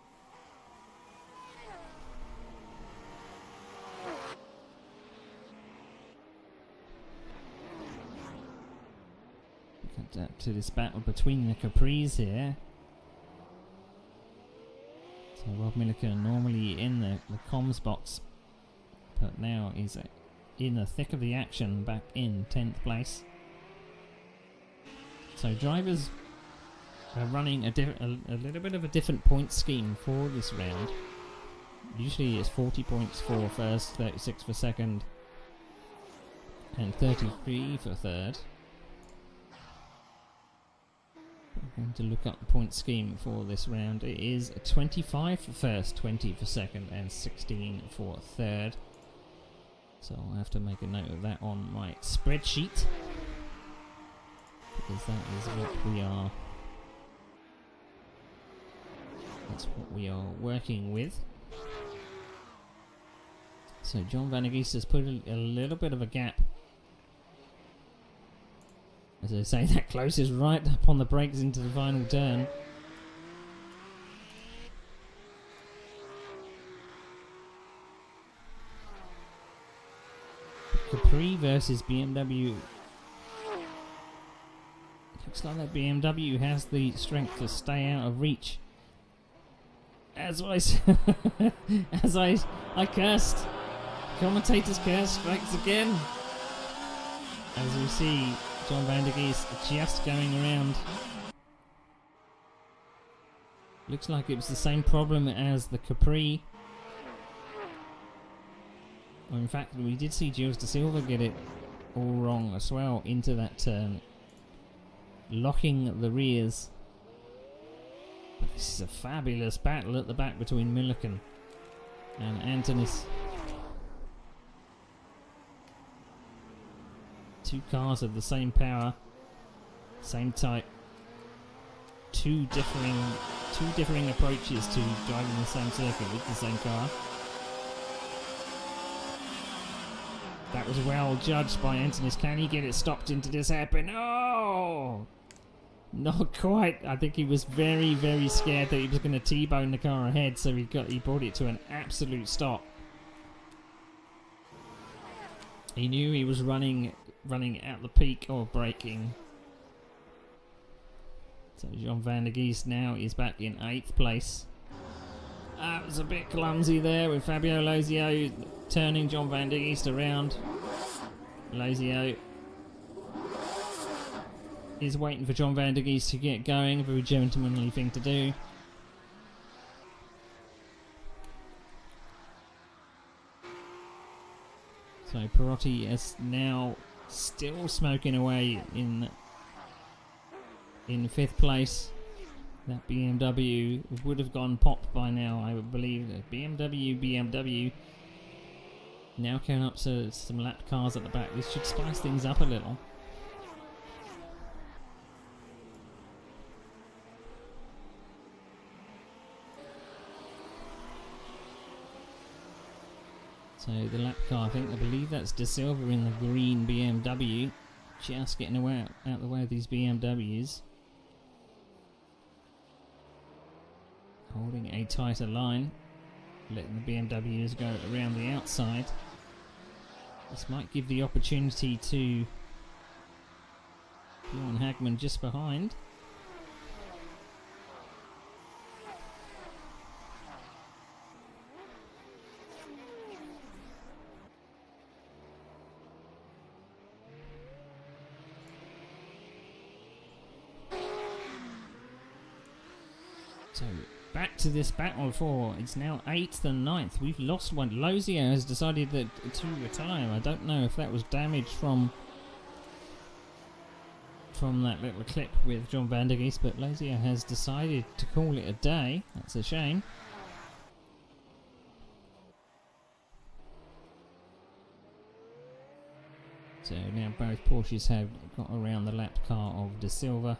Cut to this battle between the Capris here. So Rob Milliken normally in the comms box, but now is in the thick of the action, back in 10th place. So drivers are running a little bit of a different point scheme for this round. Usually it's 40 points for first, 36 for second, and 33 for third. I'm going to look up the point scheme for this round. It is 25 for first, 20 for second, and 16 for third. So I'll have to make a note of that on my spreadsheet, because that is what we are. That's what we are working with. So John Van der Geest has put a little bit of a gap. As I say, that closes right up on the brakes into the final turn. Capri versus BMW. Looks like that BMW has the strength to stay out of reach. As I cursed. Commentator's curse strikes again. As we see John Van der Geest just going around. Looks like it was the same problem as the Capri. Well, in fact, we did see Gilles de Silva get it all wrong as well into that turn, locking the rears. But this is a fabulous battle at the back between Milliken and Antonis. Two cars of the same power, same type, two differing approaches to driving the same circuit with the same car. That was well judged by Antonis. Can he get it stopped into this hairpin? Oh! Not quite. I think he was very, very scared that he was going to T-bone the car ahead, so he brought it to an absolute stop. He knew he was running out the peak or braking. So John van der Geest now is back in 8th place. That was a bit clumsy there with Fabio Lozio turning John van der Geest around. Lozio is waiting for John van der Geest to get going. A very gentlemanly thing to do. So Perotti is now still smoking away in 5th place. That BMW would have gone pop by now, I would believe. BMW now coming up to some lap cars at the back. This should spice things up a little. So the lap car, I believe that's De Silva in the green BMW, just getting away out the way of these BMWs. Holding a tighter line, letting the BMWs go around the outside. This might give the opportunity to Bjorn Hagman just behind. So back to this battle for, it's now 8th and 9th. We've lost one. Lozio has decided to retire. I don't know if that was damage from that little clip with John van der Geest, but Lozio has decided to call it a day. That's a shame. So now both Porsches have got around the lap car of De Silva.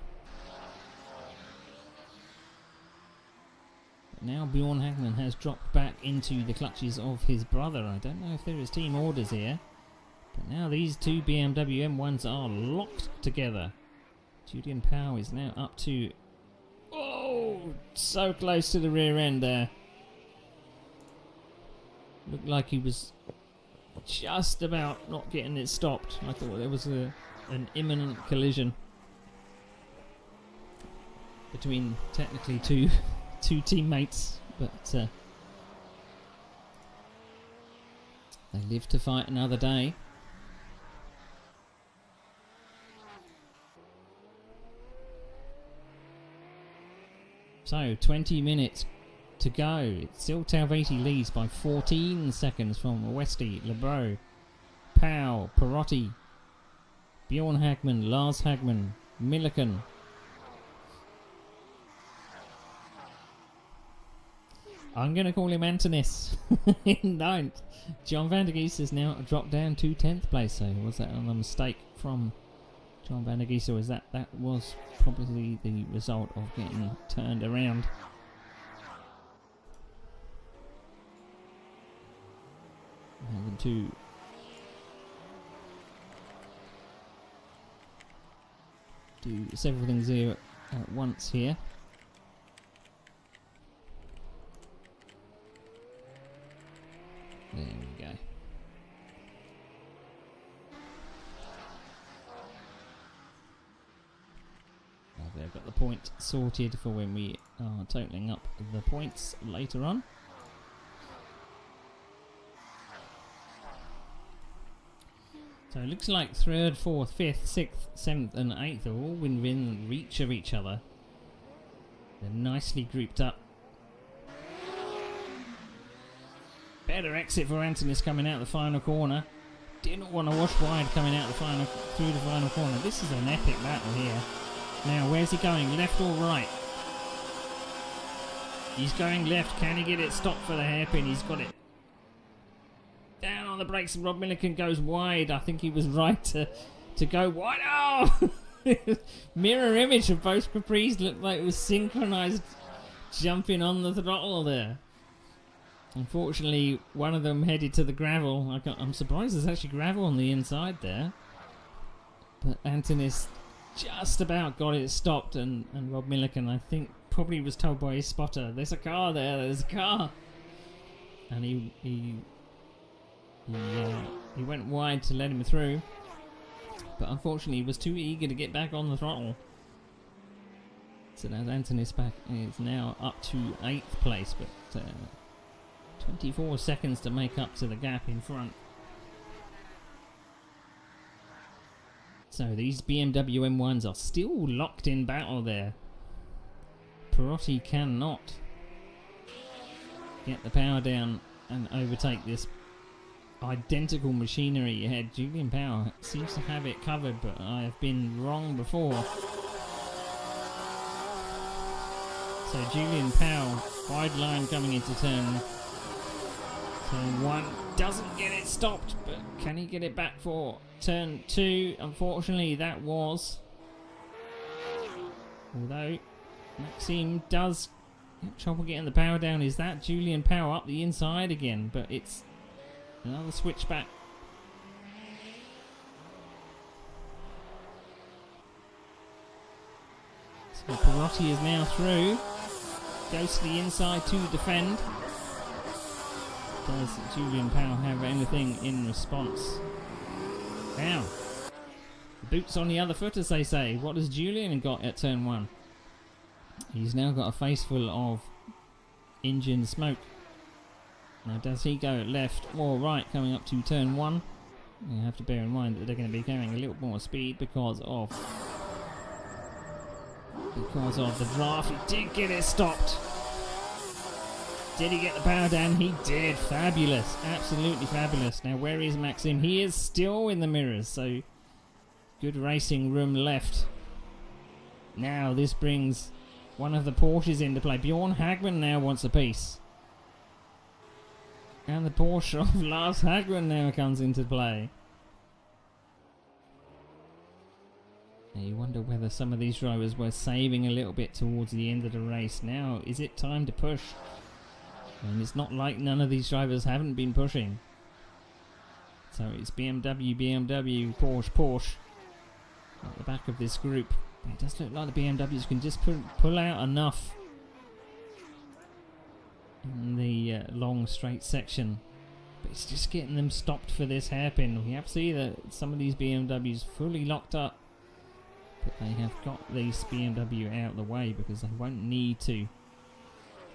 Now Bjorn Hagman has dropped back into the clutches of his brother. I don't know if there is team orders here, but now these two BMW M1s are locked together. Julian Powell is now up to... Oh! So close to the rear end there. Looked like he was just about not getting it stopped. I thought there was an imminent collision between technically two teammates, but they live to fight another day. So 20 minutes to go. It's still Talvati leads by 14 seconds from Westy, Lebro, Powell, Perotti, Bjorn Hagman, Lars Hagman, Milliken. I'm going to call him Antonis in 9th. John van der Geest has now dropped down to 10th place. So was that a mistake from John van der Geest, or was that was probably the result of getting turned around? Having to do several things here at once here. There we go. They've got the point sorted for when we are totaling up the points later on. So it looks like 3rd, 4th, 5th, 6th, 7th and 8th are all within reach of each other. They're nicely grouped up. Better exit for Antonis coming out the final corner. Didn't want to wash wide coming out through the final corner. This is an epic battle here. Now, where's he going? Left or right? He's going left. Can he get it stopped for the hairpin? He's got it. Down on the brakes. Rob Milliken goes wide. I think he was right to go wide. Oh! Mirror image of both Capris. Looked like it was synchronized jumping on the throttle there. Unfortunately, one of them headed to the gravel. I'm surprised there's actually gravel on the inside there. But Antonis just about got it stopped, and Rob Milliken, I think, probably was told by his spotter, there's a car there, there's a car. And he went wide to let him through. But unfortunately, he was too eager to get back on the throttle. So now Antonis back is now up to 8th place, but 24 seconds to make up to the gap in front. So these BMW M1s are still locked in battle there. Perotti cannot get the power down and overtake this identical machinery ahead. Julian Power seems to have it covered, but I have been wrong before. So Julian Powell, wide line coming into turn 1, doesn't get it stopped, but can he get it back for turn 2? Unfortunately, that was, although Maxime does have trouble getting the power down. Is that Julian Powell up the inside again? But it's another switchback. So Perotti is now through. Goes to the inside to defend. Does Julian Powell have anything in response? Now, the boot's on the other foot, as they say. What has Julian got at turn 1? He's now got a face full of engine smoke. Now, does he go left or right coming up to turn 1? You have to bear in mind that they're going to be carrying a little more speed because of the draft. He did get it stopped. Did he get the power down? He did. Fabulous. Absolutely fabulous. Now, where is Maxim? He is still in the mirrors, so good racing room left. Now, this brings one of the Porsches into play. Bjorn Hagman now wants a piece. And the Porsche of Lars Hagman now comes into play. Now you wonder whether some of these drivers were saving a little bit towards the end of the race. Now, is it time to push? And it's not like none of these drivers haven't been pushing. So it's BMW, Porsche at the back of this group. It does look like the BMWs can just pull out enough in the long straight section. But it's just getting them stopped for this hairpin. We have to see that some of these BMWs fully locked up. But they have got this BMW out of the way because they won't need to.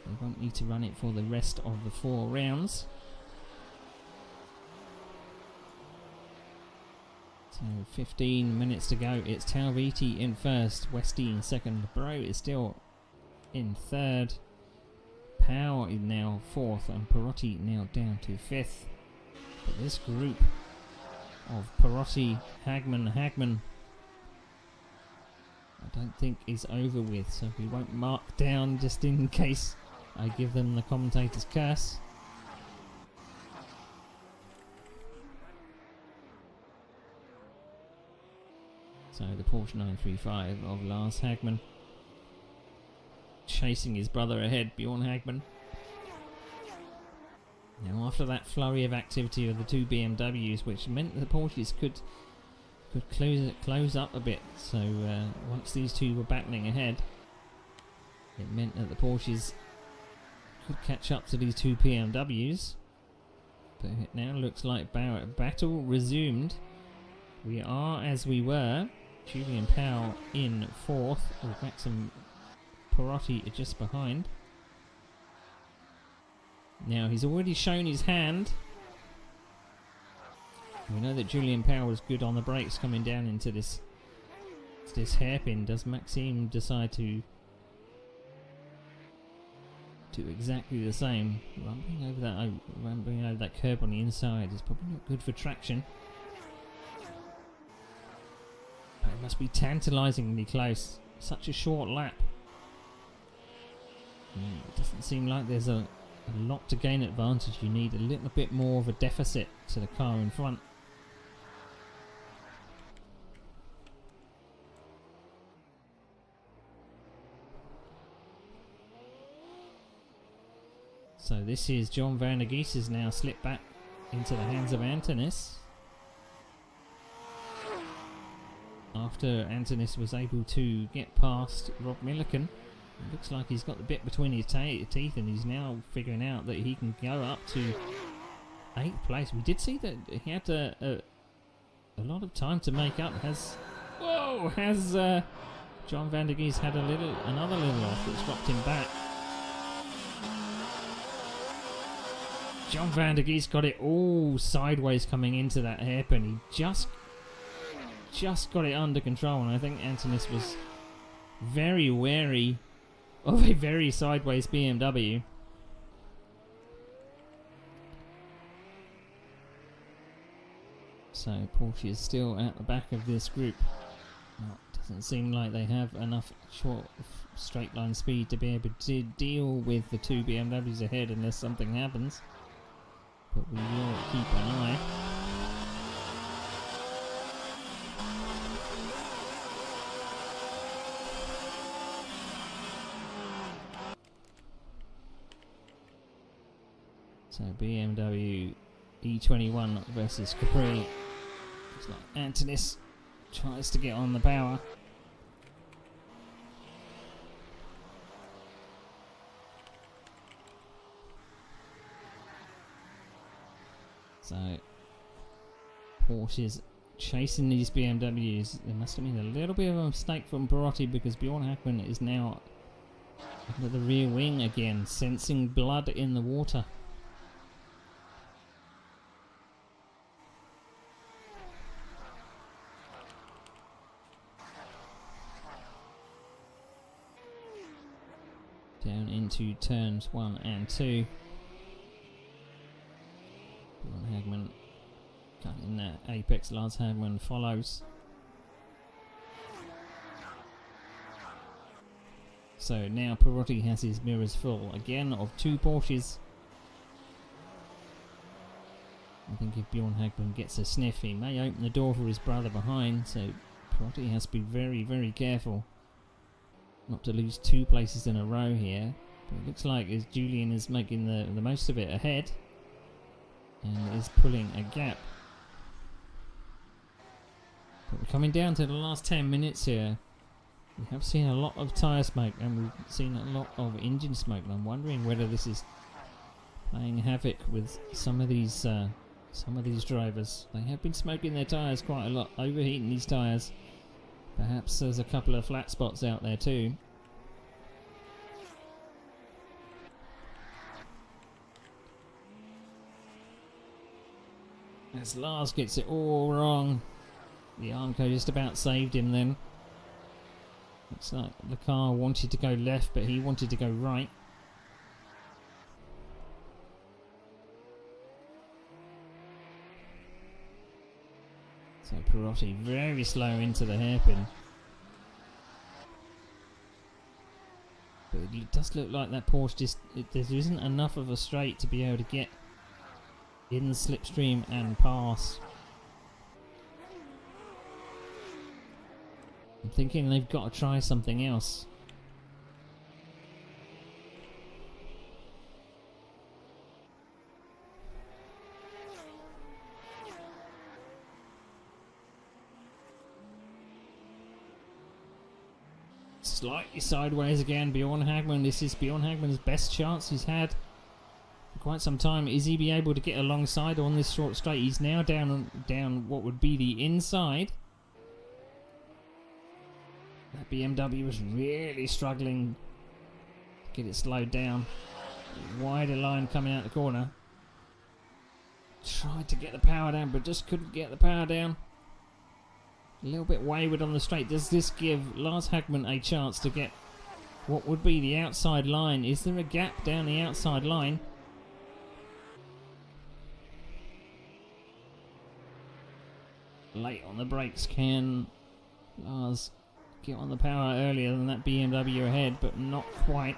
They won't need to run it for the rest of the 4 rounds. So 15 minutes to go. It's Talviti in first, Westy in second. Bro is still in third. Power is now fourth, and Perotti now down to 5th. But this group of Perotti, Hagman, I don't think is over with, so we won't mark down just in case I give them the commentator's curse. So the Porsche 935 of Lars Hagman chasing his brother ahead, Bjorn Hagman. Now after that flurry of activity of the 2 BMWs, which meant that the Porsches could close up a bit, so once these 2 were battling ahead, it meant that the Porsches could catch up to these 2 BMWs. But it now looks like battle resumed. We are as we were. Julian Powell in 4th, with Maxim Perotti just behind. Now he's already shown his hand. We know that Julian Powell was good on the brakes coming down into this hairpin. Does Maxime decide to do exactly the same? Rumbling over that curb on the inside is probably not good for traction. But it must be tantalisingly close. Such a short lap. It doesn't seem like there's a lot to gain advantage. You need a little bit more of a deficit to the car in front. So this is John van der Geest has now slipped back into the hands of Antonis. After Antonis was able to get past Rob Milliken, it looks like he's got the bit between his teeth, and he's now figuring out that he can go up to 8th place. We did see that he had a lot of time to make up. Has John van der Geest had another little off that's dropped him back. John van der Geest got it all sideways coming into that hairpin. He just got it under control, and I think Antonis was very wary of a very sideways BMW. So Porsche is still at the back of this group. Well, it doesn't seem like they have enough short straight line speed to be able to deal with the two BMWs ahead unless something happens. But we will keep an eye. So BMW E21 versus Capri. Looks like Antonis tries to get on the power. So Porsche's chasing these BMWs. There must have been a little bit of a mistake from Perotti, because Bjorn Hackman is now under the rear wing again, sensing blood in the water. Down into turns 1 and 2. Bjorn Hagman cutting that apex. Lars Hagman follows. So now Perotti has his mirrors full again of two Porsches. I think if Bjorn Hagman gets a sniff, he may open the door for his brother behind. So Perotti has to be very, very careful not to lose two places in a row here. But it looks like as Julian is making the most of it ahead and is pulling a gap. But we're coming down to the last 10 minutes here. We have seen a lot of tyre smoke, and we've seen a lot of engine smoke, and I'm wondering whether this is playing havoc with some of these drivers. They have been smoking their tyres quite a lot, overheating these tyres. Perhaps there's a couple of flat spots out there too. As Lars gets it all wrong, the Armco just about saved him then. Looks like the car wanted to go left, but he wanted to go right. So Perotti very slow into the hairpin. But it does look like that Porsche there isn't enough of a straight to be able to get in the slipstream and pass. I'm thinking they've got to try something else. Slightly sideways again, Bjorn Hagman. This is Bjorn Hagman's best chance he's had for quite some time. Is he be able to get alongside on this short straight? He's now down what would be the inside. That BMW was really struggling to get it slowed down. Wider line coming out the corner. Tried to get the power down, but just couldn't get the power down. A little bit wayward on the straight. Does this give Lars Hagman a chance to get what would be the outside line? Is there a gap down the outside line? Late on the brakes. Can Lars get on the power earlier than that BMW ahead, but not quite.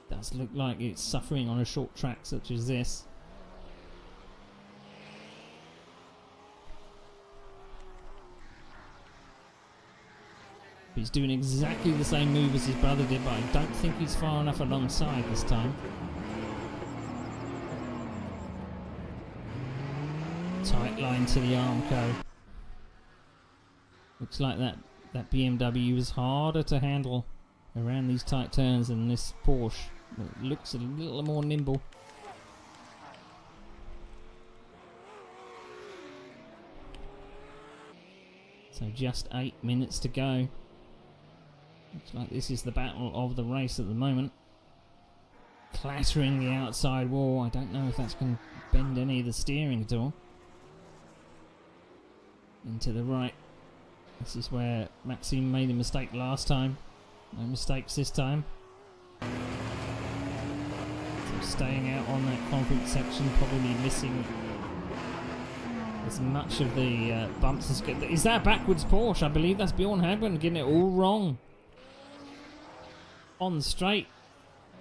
Does look like it's suffering on a short track such as this. He's doing exactly the same move as his brother did, but I don't think he's far enough alongside this time. Tight line to the Armco. Looks like that BMW is harder to handle around these tight turns than this Porsche. It looks a little more nimble. So just 8 minutes to go. Looks like this is the battle of the race at the moment. Clattering the outside wall. I don't know if that's going to bend any of the steering at all. Into the right. This is where Maxime made a mistake last time. No mistakes this time. So staying out on that concrete section, probably missing as much of the bumps as good. Is that a backwards Porsche? I believe that's Bjorn Hagman getting it all wrong. On the straight.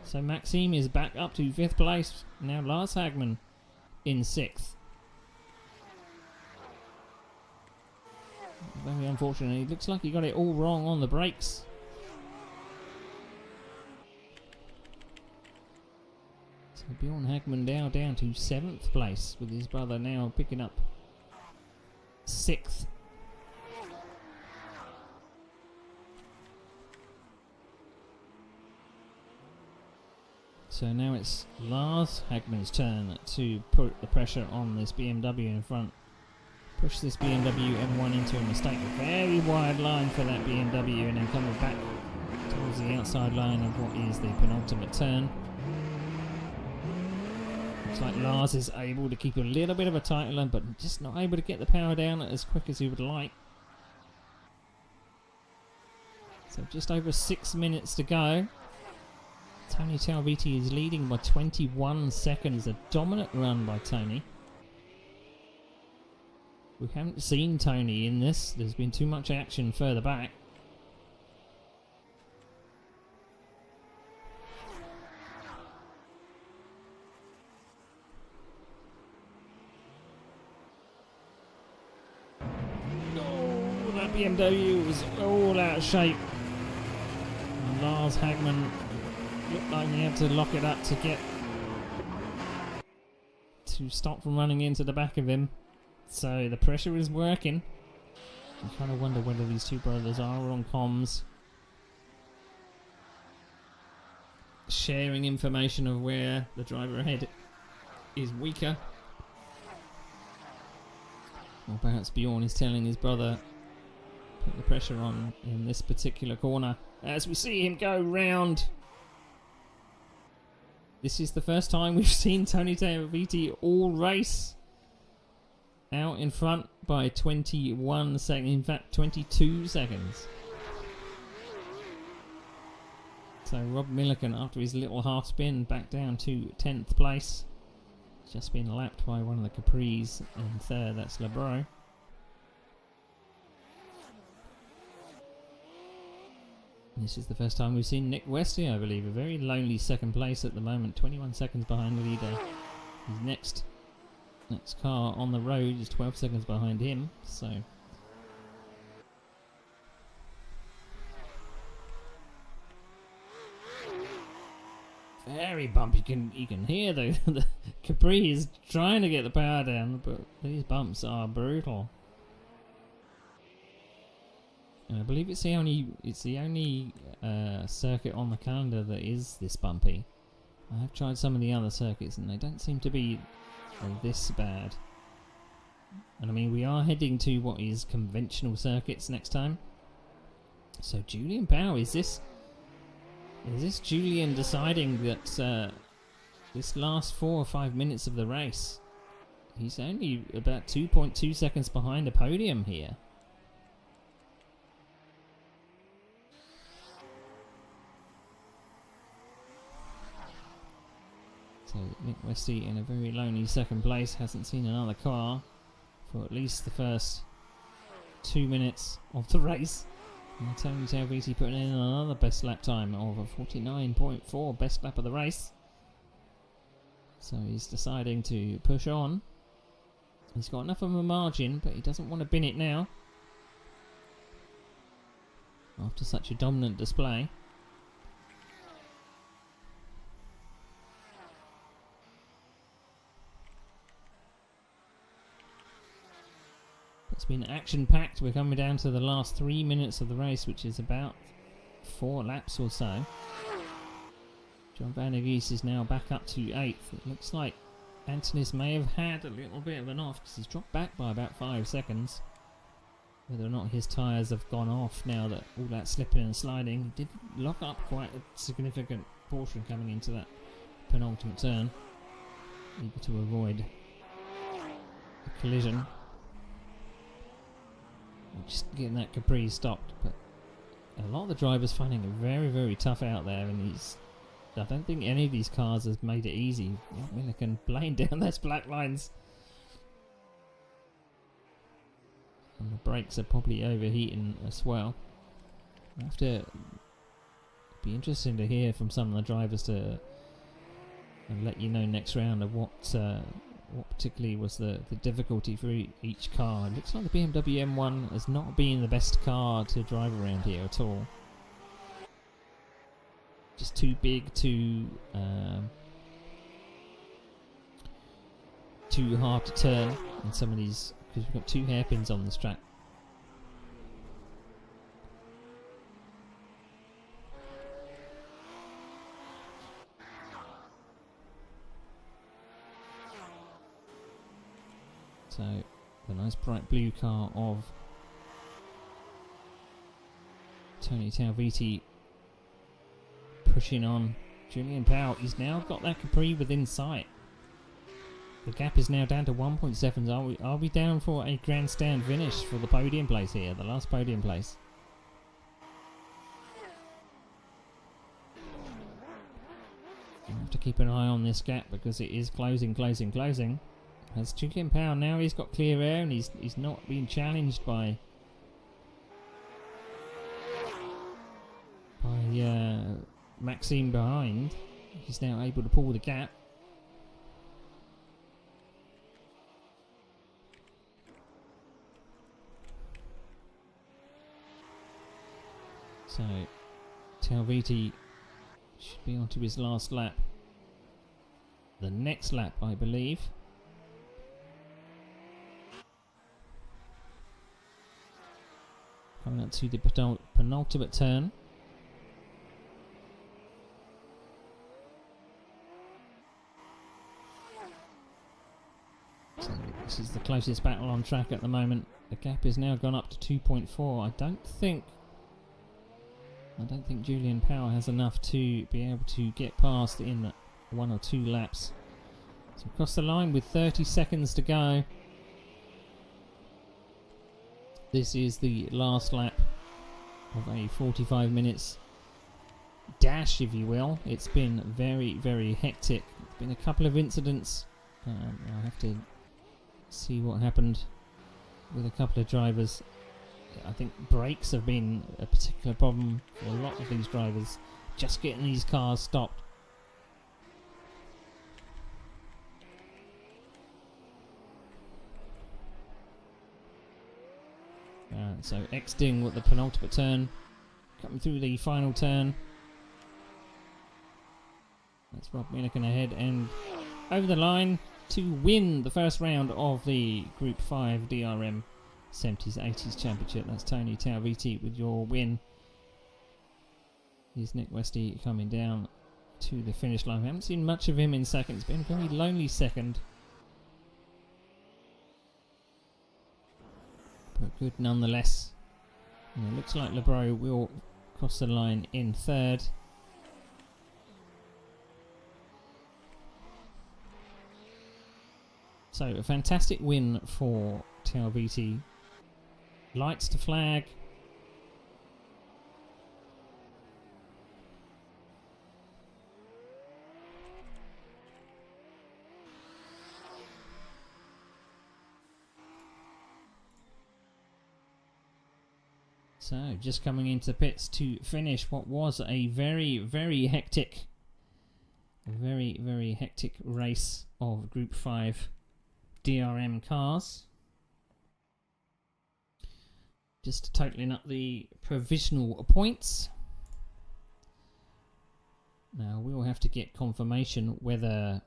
So Maxime is back up to 5th place. Now Lars Hagman in 6th. Very unfortunate. It looks like he got it all wrong on the brakes. So Bjorn Hagman now down to 7th place, with his brother now picking up 6th. So now it's Lars Hagman's turn to put the pressure on this BMW in front. Push this BMW M1 into a mistake. A very wide line for that BMW, and then coming back towards the outside line of what is the penultimate turn. Looks like Lars is able to keep a little bit of a tight line, but just not able to get the power down as quick as he would like. So just over 6 minutes to go. Tony Talviti is leading by 21 seconds. A dominant run by Tony. We haven't seen Tony in this. There's been too much action further back. Oh, that BMW was all out of shape. And Lars Hagman looked like he had to lock it up to stop from running into the back of him. So the pressure is working. I kind of wonder whether these two brothers are on comms, sharing information of where the driver ahead is weaker. Or perhaps Bjorn is telling his brother, put the pressure on in this particular corner. As we see him go round. This is the first time we've seen Tony Talviti all race out in front by 21 seconds, in fact 22 seconds. So Rob Milliken, after his little half spin, back down to 10th place. Just been lapped by one of the Capris in 3rd, that's Lebro. This is the first time we've seen Nick Westy, I believe. A very lonely 2nd place at the moment, 21 seconds behind the leader. His next car on the road is 12 seconds behind him, so very bumpy. You can hear the Capri is trying to get the power down, but these bumps are brutal. And I believe it's the only circuit on the calendar that is this bumpy. I have tried some of the other circuits and they don't seem to be this bad. And I mean, we are heading to what is conventional circuits next time. So Julian Power, is this Julian deciding that this last 4 or 5 minutes of the race, he's only about 2.2 seconds behind the podium here. So Nick Westy in a very lonely 2nd place, hasn't seen another car for at least the first 2 minutes of the race. And Tony Talviti putting in another best lap time of a 49.4, best lap of the race. So he's deciding to push on. He's got enough of a margin, but he doesn't want to bin it now. after such a dominant display. It's been action-packed. We're coming down to the last 3 minutes of the race, which is about 4 laps or so. John Van der Gies is now back up to 8th. It looks like Antonis may have had a little bit of an off because he's dropped back by about 5 seconds. Whether or not his tyres have gone off now that all that slipping and sliding, he did lock up quite a significant portion coming into that penultimate turn, eager to avoid a collision. Just getting that Capri stopped, but a lot of the drivers finding it very, very tough out there, and I don't think any of these cars has made it easy. Milliken laying down those black lines. And the brakes are probably overheating as well. I have to be interesting to hear from some of the drivers and let you know next round of what particularly was the difficulty for each car. It looks like the BMW M1 has not been the best car to drive around here at all. Just too big, too hard to turn in some of these, because we've got 2 hairpins on this track. So the nice bright blue car of Tony Talviti pushing on Julian Powell. He's now got that Capri within sight. The gap is now down to 1.7. Are we down for a grandstand finish for the podium place here, the last podium place? I have to keep an eye on this gap because it is closing. As Julian Powell now, he's got clear air and he's not being challenged by Maxime behind. He's now able to pull the gap. So Talviti should be onto his last lap. The next lap, I believe. Coming up to the penultimate turn. So this is the closest battle on track at the moment. The gap has now gone up to 2.4. I don't think Julian Powell has enough to be able to get past in 1 or 2 laps. So across the line with 30 seconds to go. This is the last lap of a 45 minutes dash, if you will. It's been very, very hectic. There's been a couple of incidents. I'll have to see what happened with a couple of drivers. I think brakes have been a particular problem for a lot of these drivers. Just getting these cars stopped. So exiting with the penultimate turn, coming through the final turn. That's Rob Milliken ahead and over the line to win the first round of the Group 5 DRM 70s 80s Championship. That's Tony Talviti with your win. Here's Nick Westy coming down to the finish line. We haven't seen much of him in second. It's been a very lonely second. But good nonetheless. And it looks like Lebro will cross the line in third. So a fantastic win for Talviti. Lights to flag. So just coming into pits to finish what was a very, very hectic race of Group 5 DRM cars. Just totaling up the provisional points. Now we will have to get confirmation whether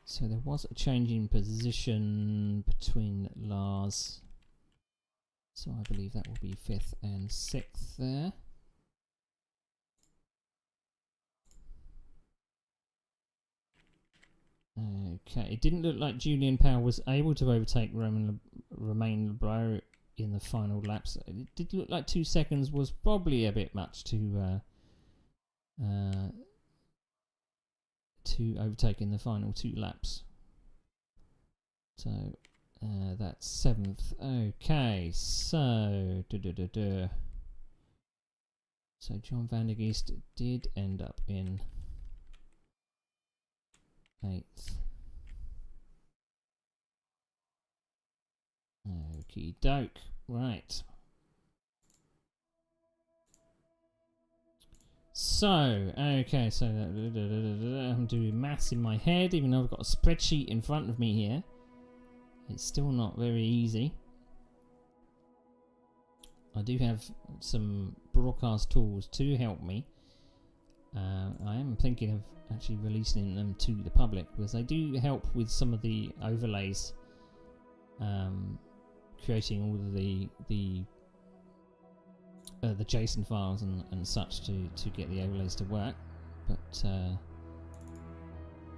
so there was a change in position between Lars, so I believe that will be 5th and 6th there. Okay, it didn't look like Julian Powell was able to overtake Romain Lebrow in the final laps. It did look like 2 seconds was probably a bit much to overtake in the final 2 laps. So that's 7th. Okay, so so John van der Geest did end up in 8th. Okie doke. Right. So, okay, so I'm doing maths in my head, even though I've got a spreadsheet in front of me here. It's still not very easy. I do have some broadcast tools to help me. I am thinking of actually releasing them to the public because they do help with some of the overlays, creating all of the JSON files and such to get the overlays to work, but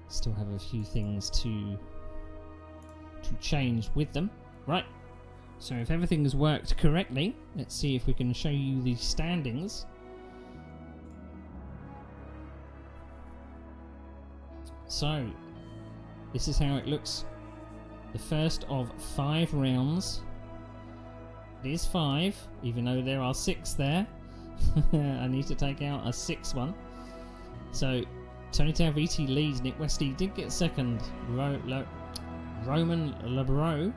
still have a few things to change with them. Right, so if everything has worked correctly, let's see if we can show you the standings. So this is how it looks. The first of 5 rounds. It is 5, even though there are 6 there. I need to take out a 6th one. So Tony Talviti leads. Nick Westy did get second. Romain Lebrow,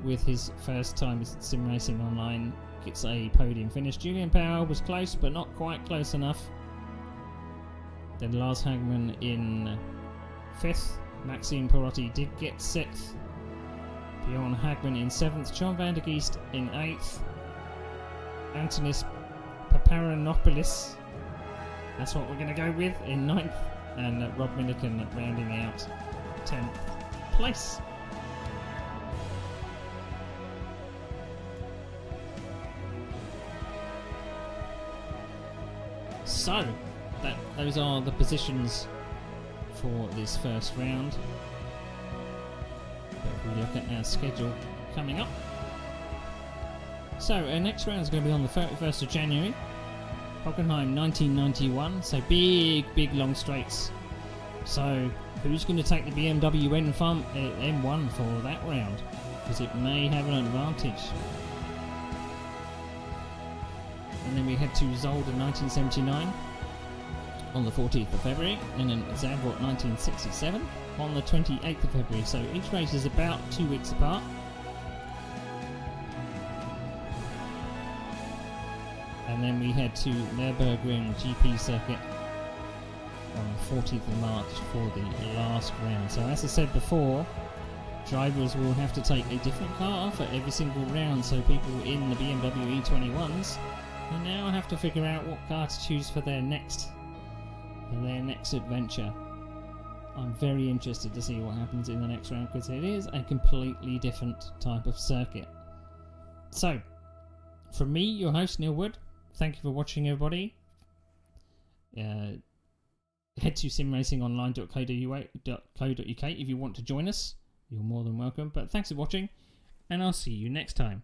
with his first time at Sim Racing Online, gets a podium finish. Julian Powell was close, but not quite close enough. Then Lars Hagman in 5th. Maxime Perotti did get 6th. Bjorn Hagman in 7th. John van der Geest in 8th. Antonis Paparanopoulos, that's what we're going to go with, in 9th. And Rob Milliken rounding out 10th place. So, those are the positions for this first round. But if we look at our schedule coming up. So, our next round is going to be on the 31st of January. Hockenheim 1991. So, big long straights. So, who's going to take the BMW M1 for that round? Because it may have an advantage. And then we head to Zolder 1979 on the 14th of February, and then Zandvoort 1967 on the 28th of February. So each race is about 2 weeks apart. And then we head to Nürburgring GP circuit on the 14th of March for the last round. So as I said before, drivers will have to take a different car for every single round, so people in the BMW E21s will now have to figure out what car to choose for their next adventure. I'm very interested to see what happens in the next round, because it is a completely different type of circuit. So, from me, your host Neil Wood, thank you for watching, everybody. Head to simracingonline.co.uk if you want to join us. You're more than welcome. But thanks for watching, and I'll see you next time.